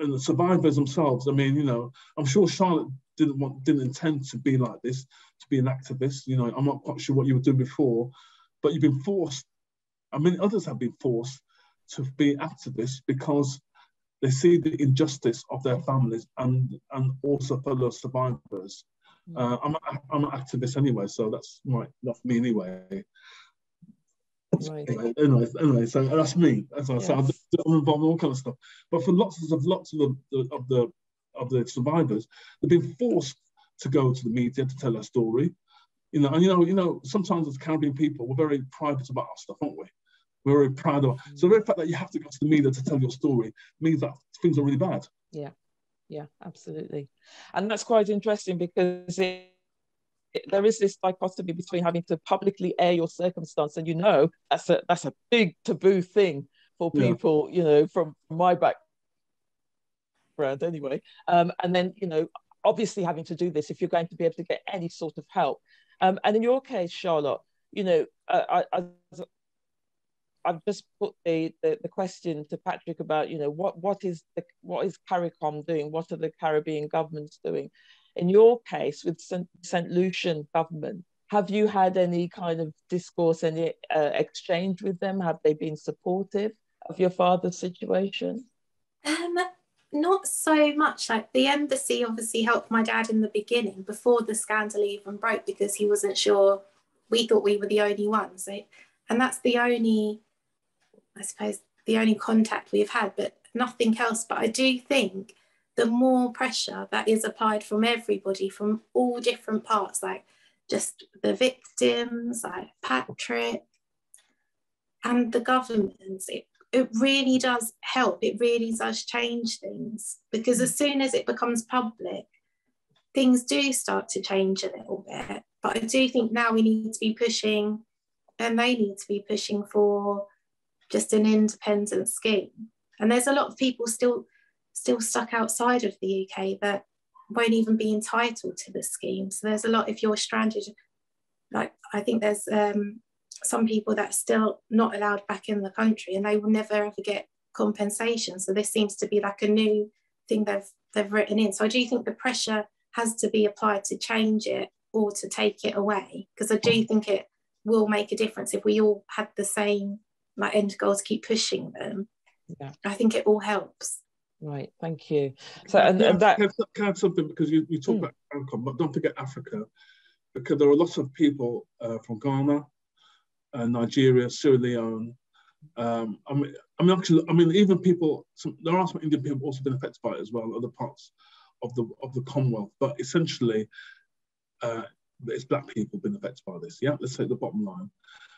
the survivors themselves. I mean, I'm sure Charlotte didn't intend to be like this, to be an activist. I'm not quite sure what you were doing before, but you've been forced. I mean, others have been forced to be activists because they see the injustice of their families and also fellow survivors. I'm an activist anyway, so that's not me anyway. Right. Anyway, so that's me. As I say, I'm involved in all kinds of stuff. But for lots of the survivors, they've been forced to go to the media to tell their story. Sometimes as Caribbean people, we're very private about our stuff, aren't we? We're very proud of it. So the very fact that you have to go to the media to tell your story means that things are really bad. Yeah, absolutely. And that's quite interesting because there is this dichotomy between having to publicly air your circumstance, and that's a big taboo thing for people, from my background anyway. And then, obviously having to do this if you're going to be able to get any sort of help. And in your case, Charlotte, I've just put the question to Patrick about, what is CARICOM doing? What are the Caribbean governments doing? In your case, with St. Lucian government, have you had any kind of discourse, any exchange with them? Have they been supportive of your father's situation? Not so much. Like, the embassy obviously helped my dad in the beginning before the scandal even broke, because he wasn't sure. We thought we were the only ones. And that's the only, I suppose, the only contact we've had, but nothing else. But I do think the more pressure that is applied from everybody, from all different parts, like just the victims, like Patrick, and the governments, it really does help. It really does change things, because as soon as it becomes public, things do start to change a little bit. But I do think now we need to be pushing, and they need to be pushing for just an independent scheme. And there's a lot of people still stuck outside of the UK that won't even be entitled to the scheme. So there's a lot, if you're stranded, like I think there's some people that are still not allowed back in the country, and they will never ever get compensation. So this seems to be like a new thing they've written in. So I do think the pressure has to be applied to change it or to take it away, because I do think it will make a difference if we all had the same like end goals, keep pushing them. Yeah, I think it all helps. Right, thank you. So and that can I add something, because you talk about ANCOM, but don't forget Africa, because there are lots of people from Ghana, Nigeria, Sierra Leone. Even people. There are some Indian people also been affected by it as well, other parts of the Commonwealth. But essentially, it's Black people been affected by this. Yeah, let's say the bottom line.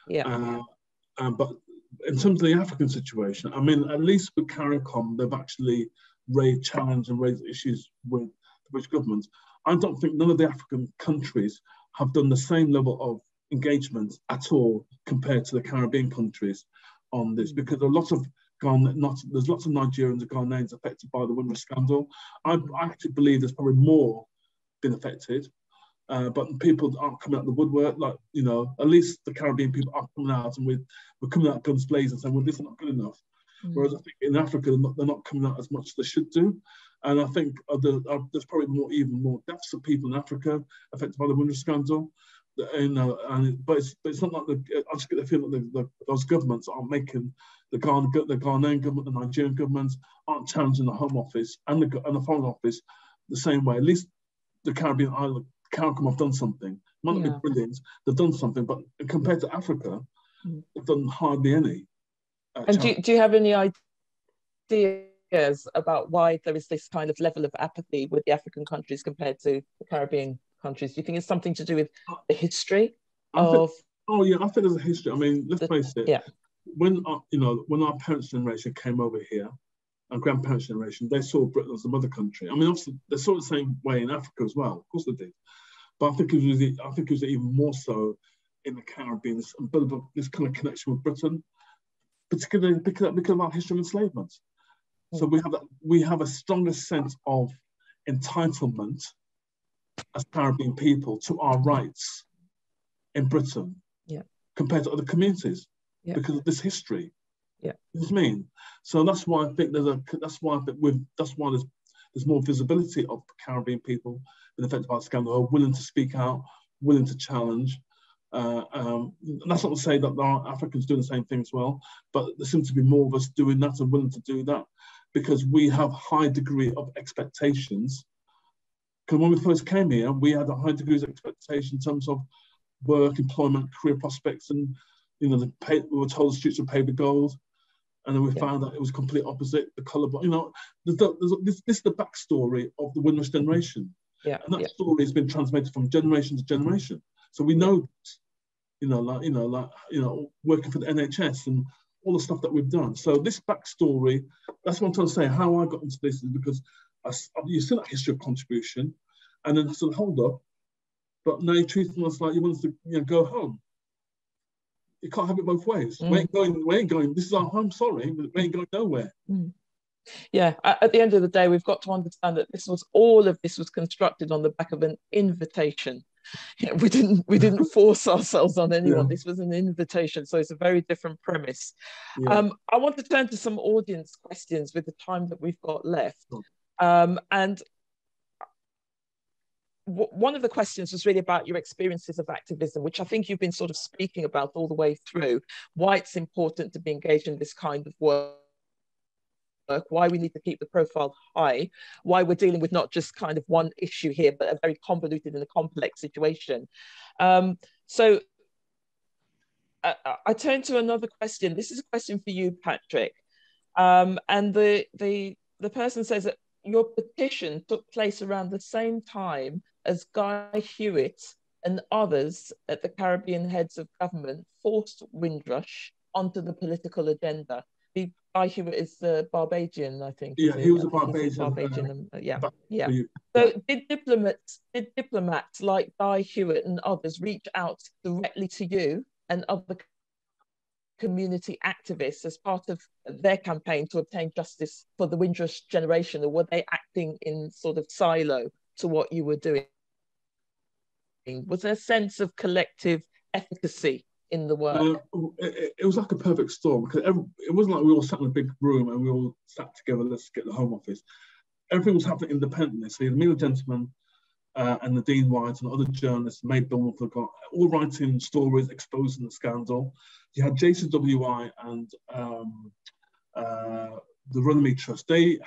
Yeah. But in terms of the African situation, I mean, at least with CARICOM, they've actually challenged and raised issues with the British government. I don't think none of the African countries have done the same level of engagement at all compared to the Caribbean countries on this, because there are lots of there's lots of Nigerians and Ghanaians affected by the Windrush scandal. I actually believe there's probably more been affected, but people aren't coming out of the woodwork. Like, you know, at least the Caribbean people are coming out, and we're coming out guns blazing and saying, well, this is not good enough. Whereas I think in Africa, they're not coming out as much as they should do. And I think there's probably even more deaths of people in Africa affected by the Windrush scandal. You know, but it's not like I just get the feeling that those governments aren't making the Ghanaian government, the Nigerian governments aren't challenging the Home Office and the Foreign Office the same way. At least the Caribbean island, CARICOM have done something. Might not be brilliant, they've done something, but compared to Africa, they've done hardly any. And do you have any ideas about why there is this kind of level of apathy with the African countries compared to the Caribbean countries? Do you think it's something to do with the history of? I think there's a history. I mean, let's face it. Yeah. When our parents' generation came over here, our grandparents' generation, they saw Britain as a mother country. I mean, obviously they saw it the same way in Africa as well. Of course they did, but I think it was even more so in the Caribbean. This kind of connection with Britain, particularly because of our history of enslavement. So we have a stronger sense of entitlement as Caribbean people to our rights in Britain, compared to other communities, because of this history. Yeah, you know what I mean. So that's why I think there's more visibility of Caribbean people being affected by the scandal, who are willing to speak out, willing to challenge. That's not to say that there aren't Africans doing the same thing as well, but there seems to be more of us doing that and willing to do that, because we have high degree of expectations. Because when we first came here, we had a high degree of expectation in terms of work, employment, career prospects, and we were told the streets were paved with gold, and then we found that it was complete opposite. The colour, this is the backstory of the Windrush generation, and that story has been transmitted from generation to generation. So we know, working for the NHS and all the stuff that we've done. So this backstory, that's what I'm trying to say. How I got into this is because you see that history of contribution, and then I said, hold up, but now you're treating us like you want us to go home. You can't have it both ways. We ain't going, this is our home, sorry, but we ain't going nowhere. Yeah, at the end of the day, we've got to understand that all of this was constructed on the back of an invitation. We didn't force ourselves on anyone. This was an invitation, so it's a very different premise. I want to turn to some audience questions with the time that we've got left. And one of the questions was really about your experiences of activism, which I think you've been sort of speaking about all the way through, why it's important to be engaged in this kind of work, why we need to keep the profile high, why we're dealing with not just kind of one issue here, but a very convoluted and a complex situation. So I turn to another question. This is a question for you, Patrick. And the person says that your petition took place around the same time as Guy Hewitt and others at the Caribbean heads of government forced Windrush onto the political agenda. Guy Hewitt is the Barbadian, I think. Yeah, he was a Barbadian. Yeah. So did diplomats like Guy Hewitt and others reach out directly to you and other community activists as part of their campaign to obtain justice for the Windrush generation, or were they acting in sort of silo to what you were doing? Was there a sense of collective efficacy in the work? It was like a perfect storm, because it wasn't like we all sat in a big room and we all sat together, let's get the Home Office. Everything was happening independently. So you had Neil Gentleman and Nadine White and other journalists, May Bilman, all writing stories exposing the scandal. You had JCWI and the Runnymede Trust. They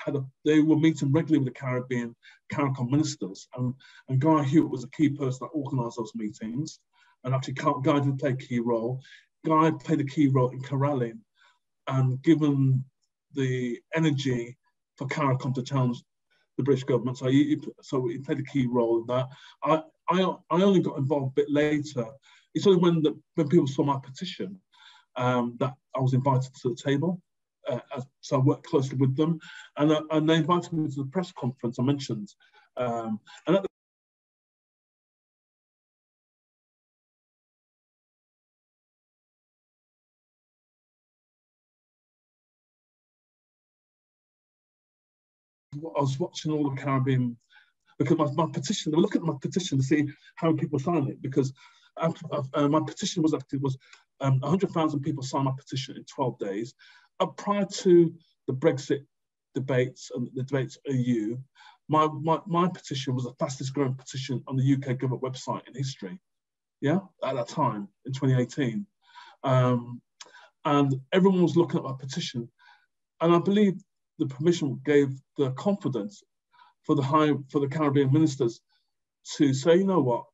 were meeting regularly with the CARICOM ministers, and Guy Hewitt was a key person that organised those meetings. And actually, Guy did play a key role. Guy played a key role in corralling and given the energy for CARICOM to challenge the British government. So he played a key role in that. I only got involved a bit later. It's only when people saw my petition that I was invited to the table. So I worked closely with them, and they invited me to the press conference I mentioned. And at the I was watching all the Caribbean, because my petition, they were looking at my petition to see how many people signed it, because my petition was 100,000 people signed my petition in 12 days. Prior to the Brexit debates and the debates at EU, my petition was the fastest growing petition on the UK government website in history. Yeah, at that time in 2018. And everyone was looking at my petition. And I believe the permission gave the confidence for the Caribbean ministers to say, you know what,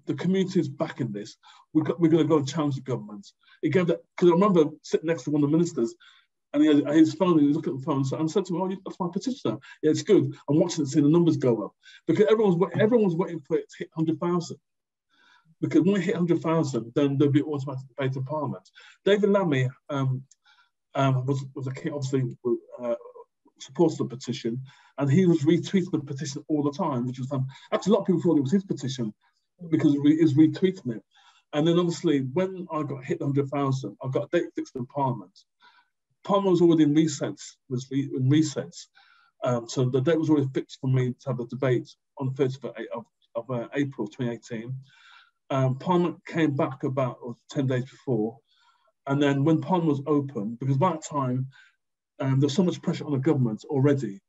the community is backing this. We're going to go and challenge the government. It gave that, because I remember sitting next to one of the ministers, and he had his phone, he was looking at the phone and said to me, oh, that's my petition. Yeah, it's good. I'm watching it, seeing the numbers go up. Because everyone was waiting for it to hit 100,000. Because when it hit 100,000, then there'd be automatic debate in Parliament. David Lammy was a key, obviously, supported the petition, and he was retweeting the petition all the time, which was fun. Actually, a lot of people thought it was his petition because he was retweeting it. And then obviously, when I got hit 100,000, I got a date fixed in Parliament. Parliament was already in recess. So the date was already fixed for me to have the debate on the 1st of April 2018. Parliament came back about 10 days before. And then when Parliament was open, because by that time, there was so much pressure on the government already.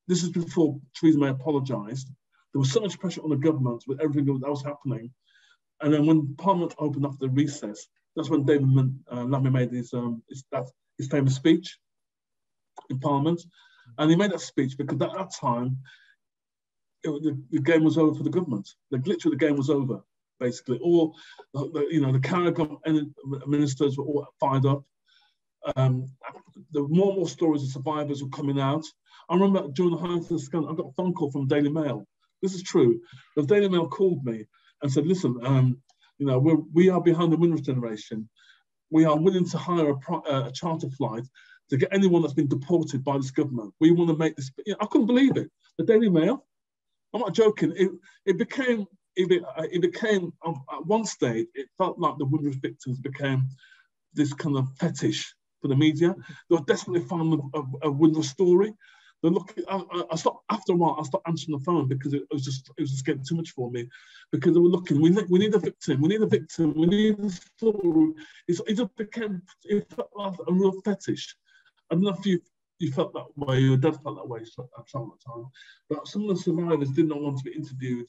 This is before Theresa May apologised. There was so much pressure on the government with everything that was happening. And then when Parliament opened after the recess, that's when David Lammy made his famous speech in Parliament. And he made that speech because at that time, the game was over for the government. Literally, the game was over, basically. All the CARICOM ministers were all fired up. The more and more stories of survivors were coming out. I remember during the height of the scandal, I got a phone call from Daily Mail. This is true. The Daily Mail called me and said, listen, we are behind the Windrush generation. We are willing to hire a charter flight to get anyone that's been deported by this government. We want to make this. I couldn't believe it. The Daily Mail, I'm not joking. It became at one stage, it felt like the Windrush victims became this kind of fetish for the media. They were desperately fond of a Windrush story. I stopped after a while. I stopped answering the phone because it was just getting too much for me. Because they were looking. We need a victim. We need a victim. We need a story. It felt like a real fetish. I don't know if you felt that way. Your dad felt that way at the time. But some of the survivors did not want to be interviewed.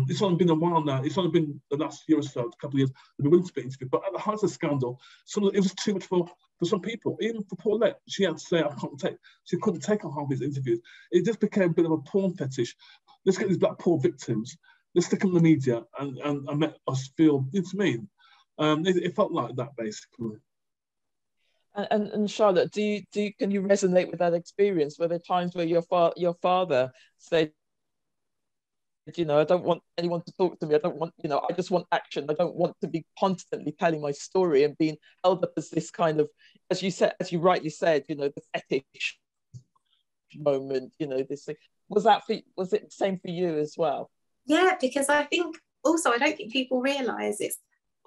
It's only been a while now. It's only been the last year or so, a couple of years, they've been willing to be interviewed. But at the height of the scandal, it was too much for some people. Even for Paulette, she had to say, she couldn't take on half these interviews. It just became a bit of a porn fetish. Let's get these black poor victims. Let's stick them in the media and make us feel, it's mean. It felt like that, basically. And Charlotte, can you resonate with that experience? Were there times where your father said, you know, I don't want anyone to talk to me. I don't want, you know, I just want action. I don't want to be constantly telling my story and being held up as this kind of, as you said, as you rightly said, you know, the fetish moment, you know, this thing. Was it the same for you as well? Yeah, because I think also I don't think people realise it's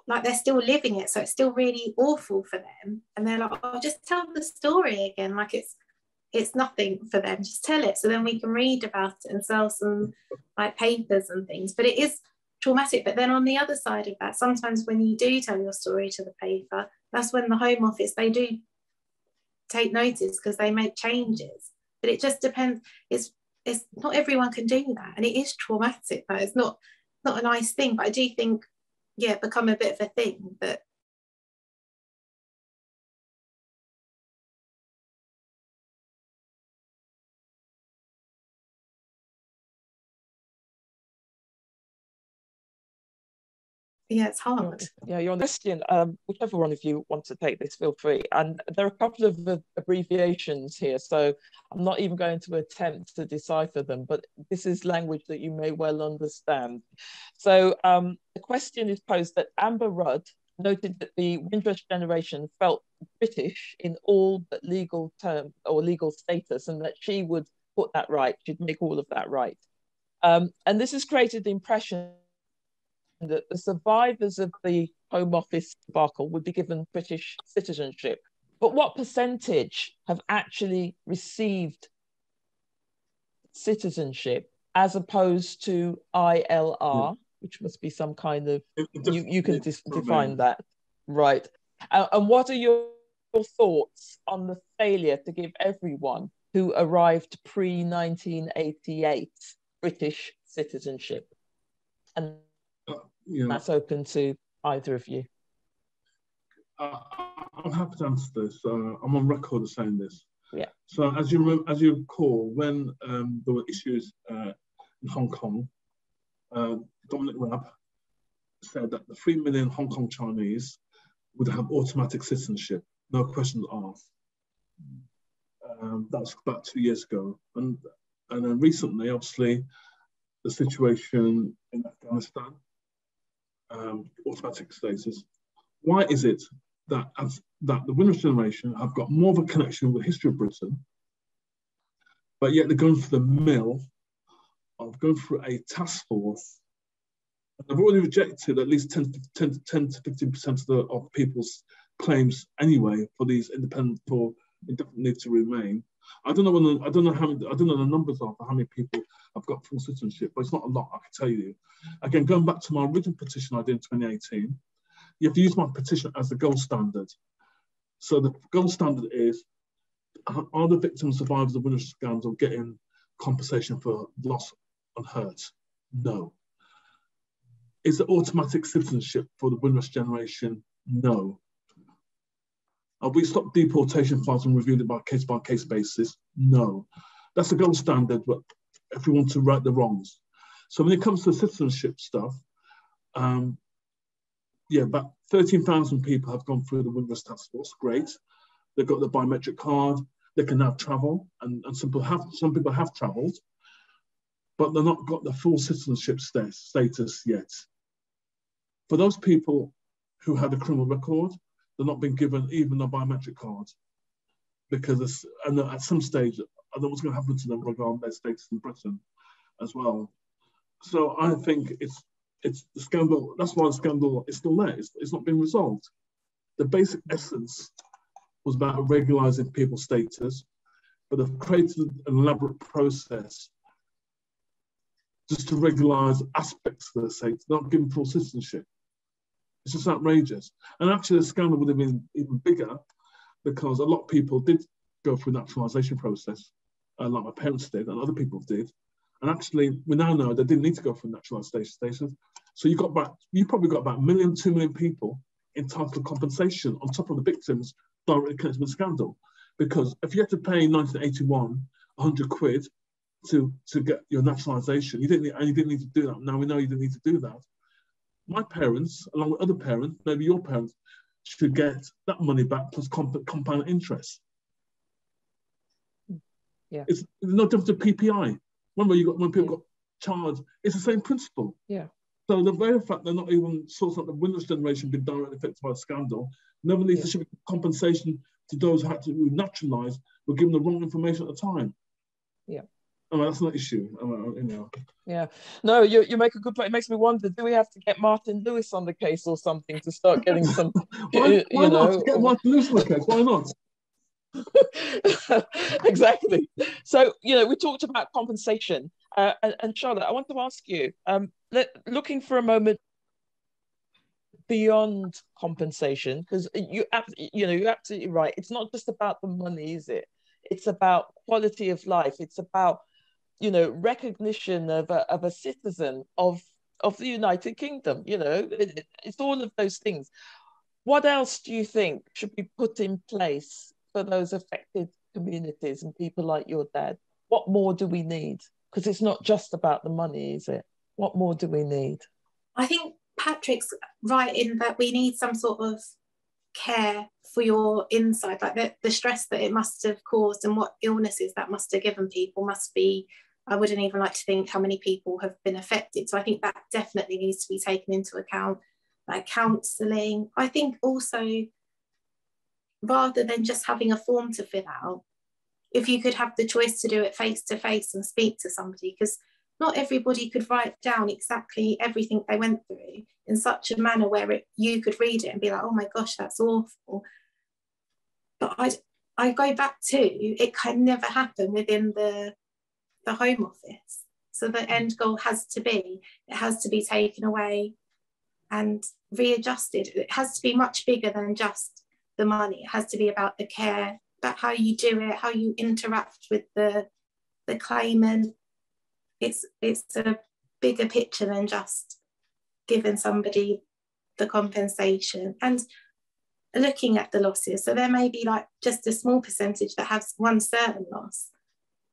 like they're still living it, so it's still really awful for them. And they're like, "Oh, just tell the story again." Like it's nothing for them. Just tell it, so then we can read about it and sell some like papers and things. But it is traumatic. But then on the other side of that, sometimes when you do tell your story to the paper, that's when the Home Office, they do take notice because they make changes. But it just depends. It's not everyone can do that, and it is traumatic. But it's not a nice thing. But I do think, yeah, become a bit of a thing that. Yeah, it's hard. Yeah, you're on question. Whichever one of you wants to take this, feel free. And there are a couple of abbreviations here, so I'm not even going to attempt to decipher them, but this is language that you may well understand. So the question is posed that Amber Rudd noted that the Windrush generation felt British in all but legal term or legal status, and that she would put that right. She'd make all of that right. And this has created the impression that the survivors of the Home Office debacle would be given British citizenship. But what percentage have actually received citizenship as opposed to ILR, which must be some kind of, you can define that, right? And what are your thoughts on the failure to give everyone who arrived pre-1988 British citizenship? And that's open to either of you. I'm happy to answer this. I'm on record of saying this. Yeah. So as you recall, when there were issues in Hong Kong, Dominic Raab said that the 3 million Hong Kong Chinese would have automatic citizenship, no questions asked. That's about 2 years ago, and then recently, obviously, the situation in Afghanistan. Automatic status. Why is it that the Windrush generation have got more of a connection with the history of Britain, but yet they're going through the mill of going through a task force? They've already rejected at least 10 to 15% of people's claims anyway for these indefinite leave to remain. I don't know the numbers of how many people have got full citizenship, but it's not a lot, I can tell you. Again, going back to my original petition I did in 2018, you have to use my petition as the gold standard. So the gold standard is, are the victims, survivors of Windrush scandal getting compensation for loss and hurt? No. Is it automatic citizenship for the Windrush generation? No. Have we stopped deportation files and reviewed it by case basis? No. That's the gold standard, but if we want to right the wrongs. So when it comes to citizenship stuff, yeah, about 13,000 people have gone through the Windrush task force. Great. They've got the biometric card. They can now travel, and some people have travelled, but they've not got the full citizenship status yet. For those people who had a criminal record, they're not been given even a biometric card, because at some stage, I don't know what's going to happen to them regarding their status in Britain as well. So I think it's the scandal. That's why the scandal is still there. It's not been resolved. The basic essence was about regularising people's status, but they've created an elaborate process just to regularise aspects of their status, not giving full citizenship. It's just outrageous. And actually, the scandal would have been even bigger because a lot of people did go through the naturalisation process, like my parents did and other people did. And actually, we now know they didn't need to go through naturalisation status. So you probably got about 1 million, 2 million people entitled to compensation on top of the victims directly connected with the scandal. Because if you had to pay in 1981 100 quid to get your naturalisation, you didn't need to do that. Now we know you didn't need to do that. My parents, along with other parents, maybe your parents, should get that money back plus compound interest. Yeah. It's no different to PPI. Remember, when people got charged, it's the same principle. Yeah. So the very fact they're not even sorting out the Windrush generation being directly affected by the scandal, nevertheless, there should be compensation to those who had to naturalise, were given the wrong information at the time. Yeah. I mean, that's not an issue. I mean, you know. Yeah. No, you make a good point. It makes me wonder, do we have to get Martin Lewis on the case or something to start getting some, why not? Get Martin Lewis on the case. Why not? Exactly. So, we talked about compensation. And Charlotte, I want to ask you, looking for a moment beyond compensation, because you're absolutely right. It's not just about the money, is it? It's about quality of life. It's about, recognition of a citizen of the United Kingdom. It's all of those things. What else do you think should be put in place for those affected communities and people like your dad? What more do we need? Because it's not just about the money, is it? What more do we need? I think Patrick's right in that we need some sort of care for your inside, like the stress that it must have caused and what illnesses that must have given people must be. I wouldn't even like to think how many people have been affected. So I think that definitely needs to be taken into account, like counselling. I think also, rather than just having a form to fill out, if you could have the choice to do it face to face and speak to somebody, because not everybody could write down exactly everything they went through in such a manner where you could read it and be like, oh my gosh, that's awful. But I go back to, it can never happen within the Home Office. So the end goal has to be taken away and readjusted. It has to be much bigger than just the money. It has to be about the care, about how you do it, how you interact with the claimant. It's a bigger picture than just giving somebody the compensation and looking at the losses. So there may be like just a small percentage that has one certain loss.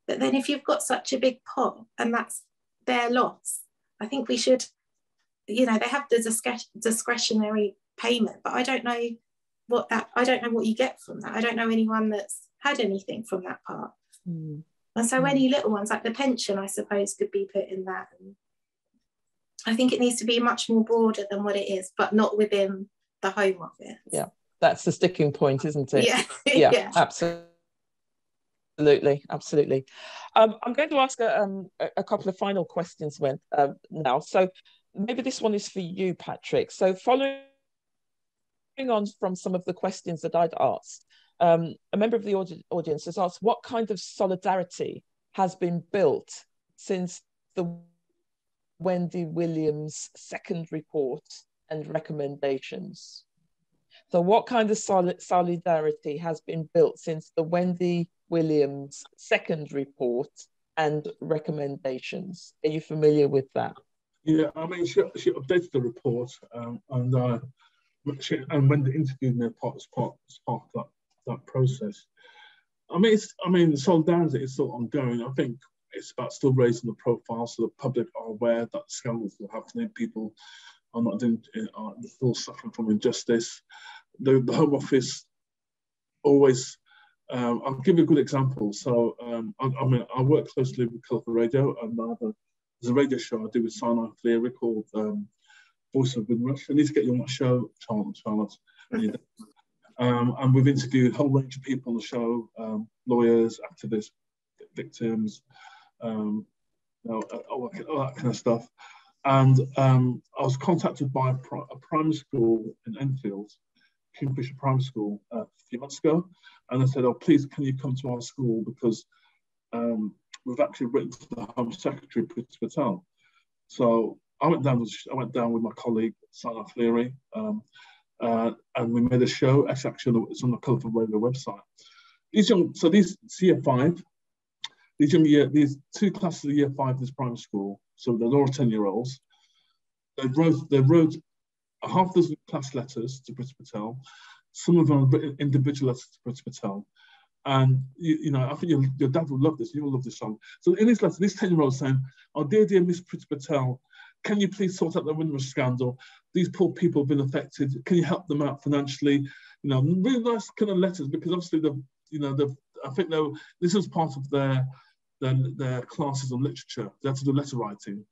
But then if you've got such a big pot and that's their loss, I think we should, they have the discretionary payment, but I don't know what you get from that. I don't know anyone that's had anything from that part. Mm. And so any little ones, like the pension, I suppose, could be put in that. And I think it needs to be much more broader than what it is, but not within the Home Office. Yeah, that's the sticking point, isn't it? Yeah. Yeah. Absolutely. I'm going to ask a couple of final questions now. So maybe this one is for you, Patrick. So following on from some of the questions that I'd asked, a member of the audience has asked, what kind of solidarity has been built since the Wendy Williams second report and recommendations? So what kind of solidarity has been built since the Wendy Williams second report and recommendations? Are you familiar with that? Yeah, I mean, she updated the report, and Wendy interviewed me as part of that process. I mean, solidarity is still ongoing. I think it's about still raising the profile so the public are aware that scandals are happening. People are not still suffering from injustice. The Home Office always. I'll give you a good example. So, I work closely with Colourful Radio, and there's a radio show I do with Sinai Cleary called Voice of Windrush. I need to get you on that show, Charlotte. And we've interviewed a whole range of people on the show, lawyers, activists, victims, all that kind of stuff. And I was contacted by a primary school in Enfield, Kingfisher Primary School, a few months ago. And I said, oh, please, can you come to our school? Because we've actually written to the Home Secretary, Priti Patel. So I went down with my colleague, Sinai Cleary, and we made a show. Actually, it's on the Colourful Radio website. These year 5, these two classes of year 5 in this primary school, so they're all 10-year-olds. They wrote a half dozen class letters to Priti Patel. Some of them are individual letters to Priti Patel. And I think your dad will love this. You will love this song. So in this letter, this 10-year-old saying, "Oh dear Miss Priti Patel, can you please sort out the Windrush scandal? These poor people have been affected. Can you help them out financially? You know, really nice kind of letters, because obviously I think this was part of their classes on literature. They had to do letter writing,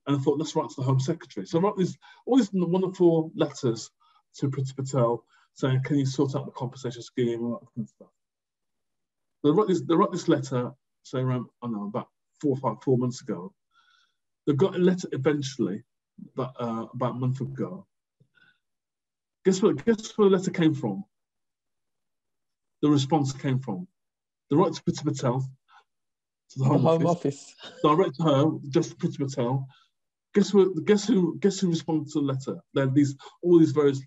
and I thought, let's write to the Home Secretary. So I wrote all these wonderful letters to Priti Patel saying, can you sort out the compensation scheme and all that kind of stuff. They wrote this letter, say around, I don't know, about 4 months ago. They got a letter eventually, about a month ago. Guess where the letter came from? The response came from. They wrote to Priti Patel, to the Home Office. Direct to her, just Priti Patel. Guess who responded to the letter? There all these various.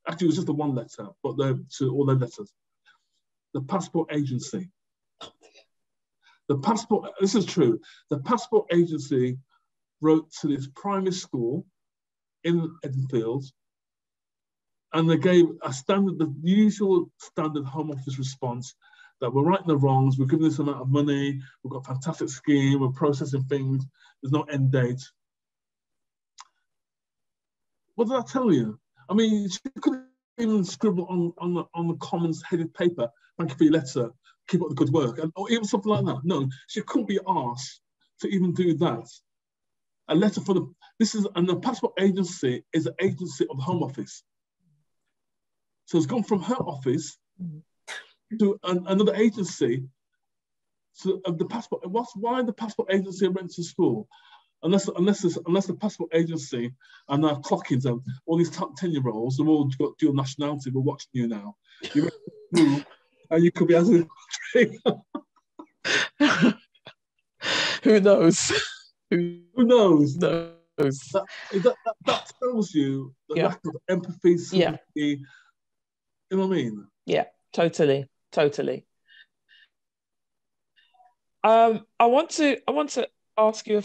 Actually, it was just the one letter, but to all their letters. The Passport Agency. This is true. The Passport Agency wrote to this primary school in Edenfield, and they gave the usual standard Home Office response that we're righting the wrongs, we're giving this amount of money, we've got a fantastic scheme, we're processing things, there's no end date. What did I tell you? I mean, she could even scribble on the Commons headed paper, thank you for your letter, keep up the good work, or even something like that. No, she couldn't be asked to even do that. A letter for the Passport Agency is an agency of the Home Office. So it's gone from her office to another agency. So the passport. Why the Passport Agency went to school? Unless the Passport Agency are now clocking them, all these top 10-year-olds, they've all got dual nationality. We're watching you now. And you could be asking. Who knows? Who knows? That tells you the lack of empathy, sympathy. You know what I mean? Yeah, totally. I want to ask you a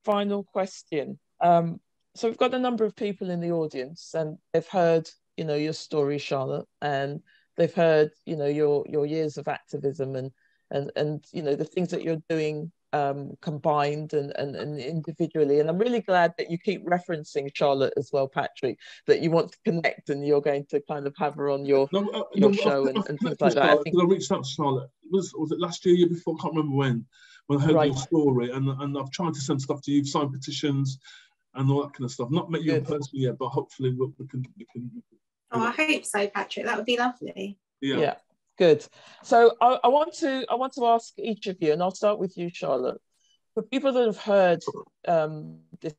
final question. So we've got a number of people in the audience, and they've heard, your story, Charlotte, and they've heard, your years of activism and the things that you're doing combined and individually. And I'm really glad that you keep referencing Charlotte as well, Patrick, that you want to connect and you're going to kind of have her on your show and things like that. I reached out to Charlotte. Was it last year, year before? I can't remember when I heard your story, and I've tried to send stuff to you, signed petitions and all that kind of stuff. Not met you in person yet, but hopefully we can. Oh, I hope so, Patrick. That would be lovely. Yeah. Good. So I want to ask each of you, and I'll start with you, Charlotte. For people that have heard this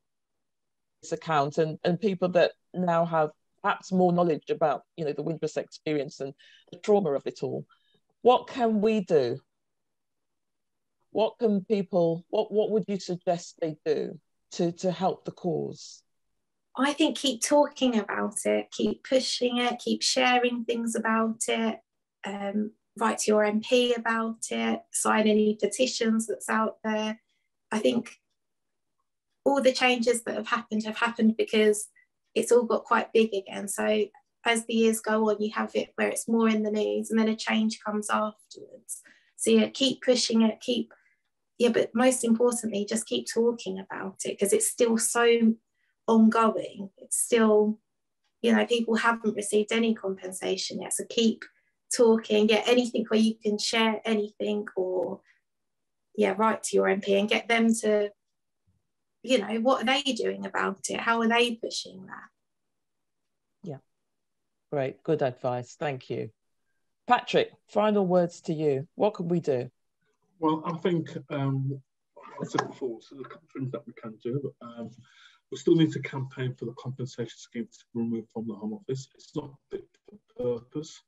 account and people that now have perhaps more knowledge about the Windrush experience and the trauma of it all, what can we do? What can people? What would you suggest they do to help the cause? I think keep talking about it, keep pushing it, keep sharing things about it. Write to your MP about it, sign any petitions that's out there. I think all the changes that have happened because it's all got quite big again. So as the years go on, you have it where it's more in the news and then a change comes afterwards. So yeah, keep pushing it, but most importantly, just keep talking about it, because it's still so ongoing. It's still, people haven't received any compensation yet. So keep talking, anything where you can share anything, or write to your MP and get them to, what are they doing about it? How are they pushing that? Yeah, great, good advice, thank you. Patrick, final words to you. What can we do? Well, I think I said before, so there's a couple of things that we can do, but we still need to campaign for the compensation scheme to be removed from the Home Office. It's not fit for purpose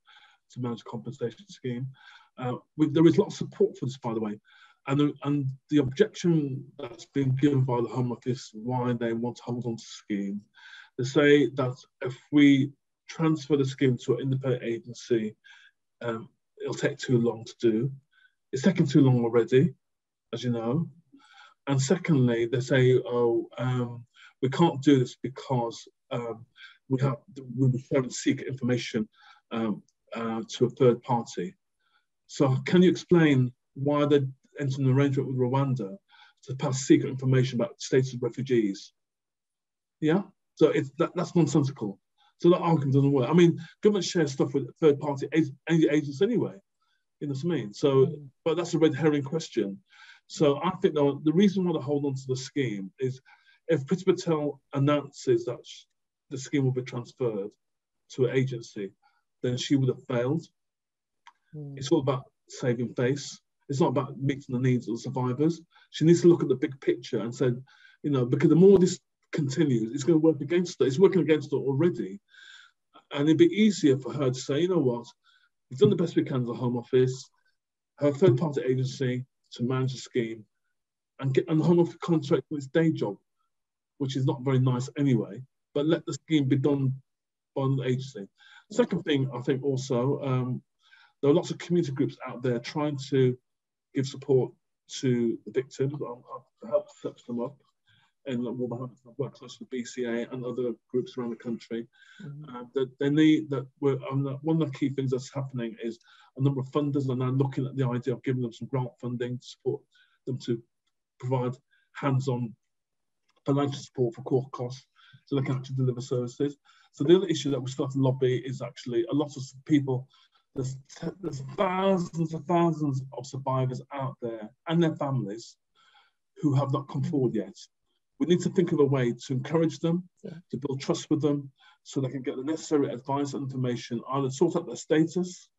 to manage a compensation scheme. There is a lot of support for this, by the way, and the objection that's been given by the Home Office why they want to hold on to the scheme, they say that if we transfer the scheme to an independent agency, it'll take too long to do. It's taken too long already, as you know. And secondly, they say, we can't do this because we'll be sharing secret information to a third party. So can you explain why they're entering an arrangement with Rwanda to pass secret information about the status of refugees. Yeah, so that's nonsensical. So that argument doesn't work. I mean, government shares stuff with third-party agents anyway. You know what I mean? So, but that's a red herring question. So I think the reason why they hold on to the scheme is if Priti Patel announces that the scheme will be transferred to an agency, then she would have failed. It's all about saving face. It's not about meeting the needs of the survivors. She needs to look at the big picture and say, you know, because the more this continues, it's going to work against her. It's working against her already. And it'd be easier for her to say, you know what, we've done the best we can as a Home Office, her third-party agency to manage the scheme, and the Home Office concentrate on its day job, which is not very nice anyway, but let the scheme be done by an agency. Second thing, I think also, there are lots of community groups out there trying to give support to the victims, to help set them up. And Wolverhampton, I've worked closely with BCA and other groups around the country. They need that. One of the key things that's happening is a number of funders are now looking at the idea of giving them some grant funding to support them to provide hands-on financial support for core costs so they can actually deliver services. So the other issue that we start to lobby is actually a lot of people. There's thousands and thousands of survivors out there and their families who have not come forward yet. We need to think of a way to encourage them, to build trust with them, so they can get the necessary advice and information, either sort out their status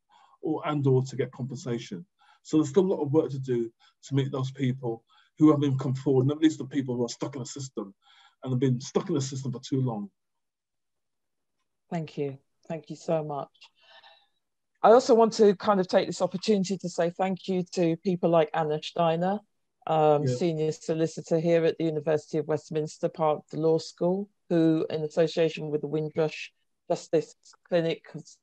or to get compensation. So there's still a lot of work to do to meet those people who haven't even come forward, and at least the people who are stuck in the system and have been stuck in the system for too long. Thank you. Thank you so much. I also want to kind of take this opportunity to say thank you to people like Anna Steiner, senior solicitor here at the University of Westminster, part of the law school, who, in association with the Windrush Justice Clinic, has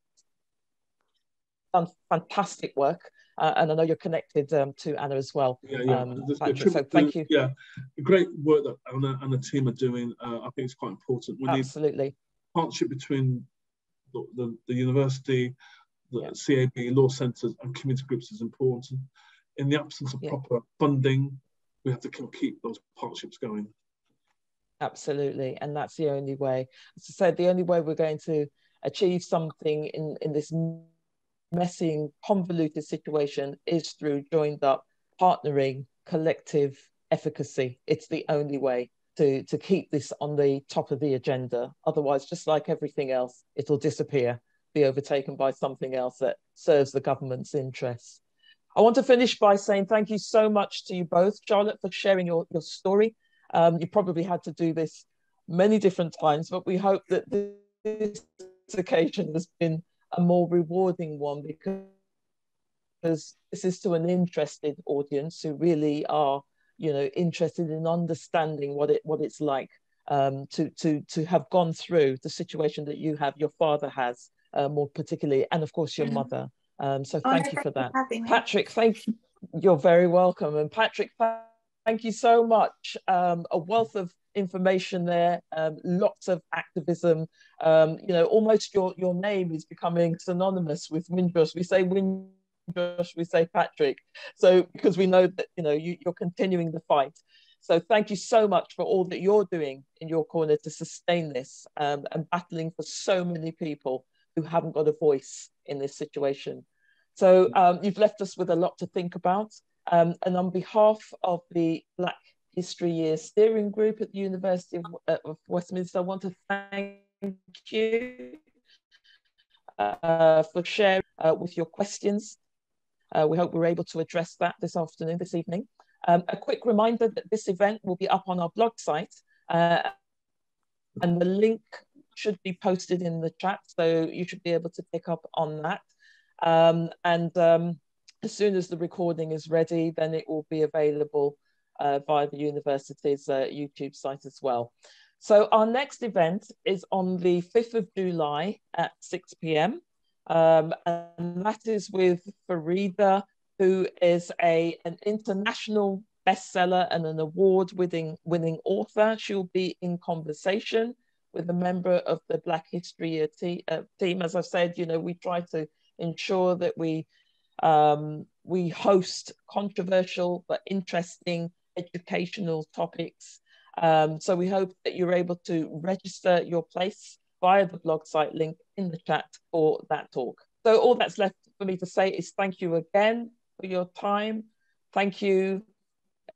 done fantastic work. And I know you're connected to Anna as well. Patrick, so thank you. Yeah, great work that Anna and the team are doing. I think it's quite important. We need partnership between the university, the CAB, law centres and community groups is important. In the absence of proper funding, we have to keep those partnerships going. Absolutely, and that's the only way. As I said, the only way we're going to achieve something in this messy and convoluted situation is through joined up, partnering, collective efficacy. It's the only way to keep this on the top of the agenda. Otherwise, just like everything else, it'll disappear, be overtaken by something else that serves the government's interests. I want to finish by saying thank you so much to you both, Charlotte, for sharing your story. You probably had to do this many different times, but we hope that this occasion has been a more rewarding one, because this is to an interested audience who really are, you know, interested in understanding what it's like to have gone through the situation that you have, your father has, more particularly, and of course your mother. So thank you for that. Patrick, thank you. You're very welcome. And Patrick, thank you so much. A wealth of information there, lots of activism. You know, almost your name is becoming synonymous with Windrush. We say Windrush, we say Patrick. So because we know that, you know, you're continuing the fight. So thank you so much for all that you're doing in your corner to sustain this, and battling for so many people who haven't got a voice in this situation. So you've left us with a lot to think about. And on behalf of the Black History Year Steering Group at the University of Westminster, I want to thank you for sharing with your questions. We hope we're able to address that this evening. A quick reminder that this event will be up on our blog site, and the link should be posted in the chat, so you should be able to pick up on that. As soon as the recording is ready, then it will be available via the university's YouTube site as well. So our next event is on the 5th of July at 6 p.m. And that is with Farida, who is an international bestseller and an award-winning author. She'll be in conversation with a member of the Black History Year team. As I've said, you know, we try to ensure that we host controversial but interesting educational topics. So we hope that you're able to register your place via the blog site link in the chat for that talk. So all that's left for me to say is thank you again for your time. Thank you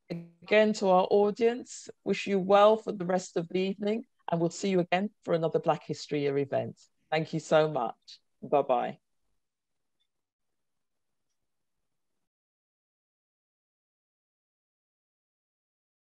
again to our audience. Wish you well for the rest of the evening, and we'll see you again for another Black History Year event. Thank you so much. Bye-bye.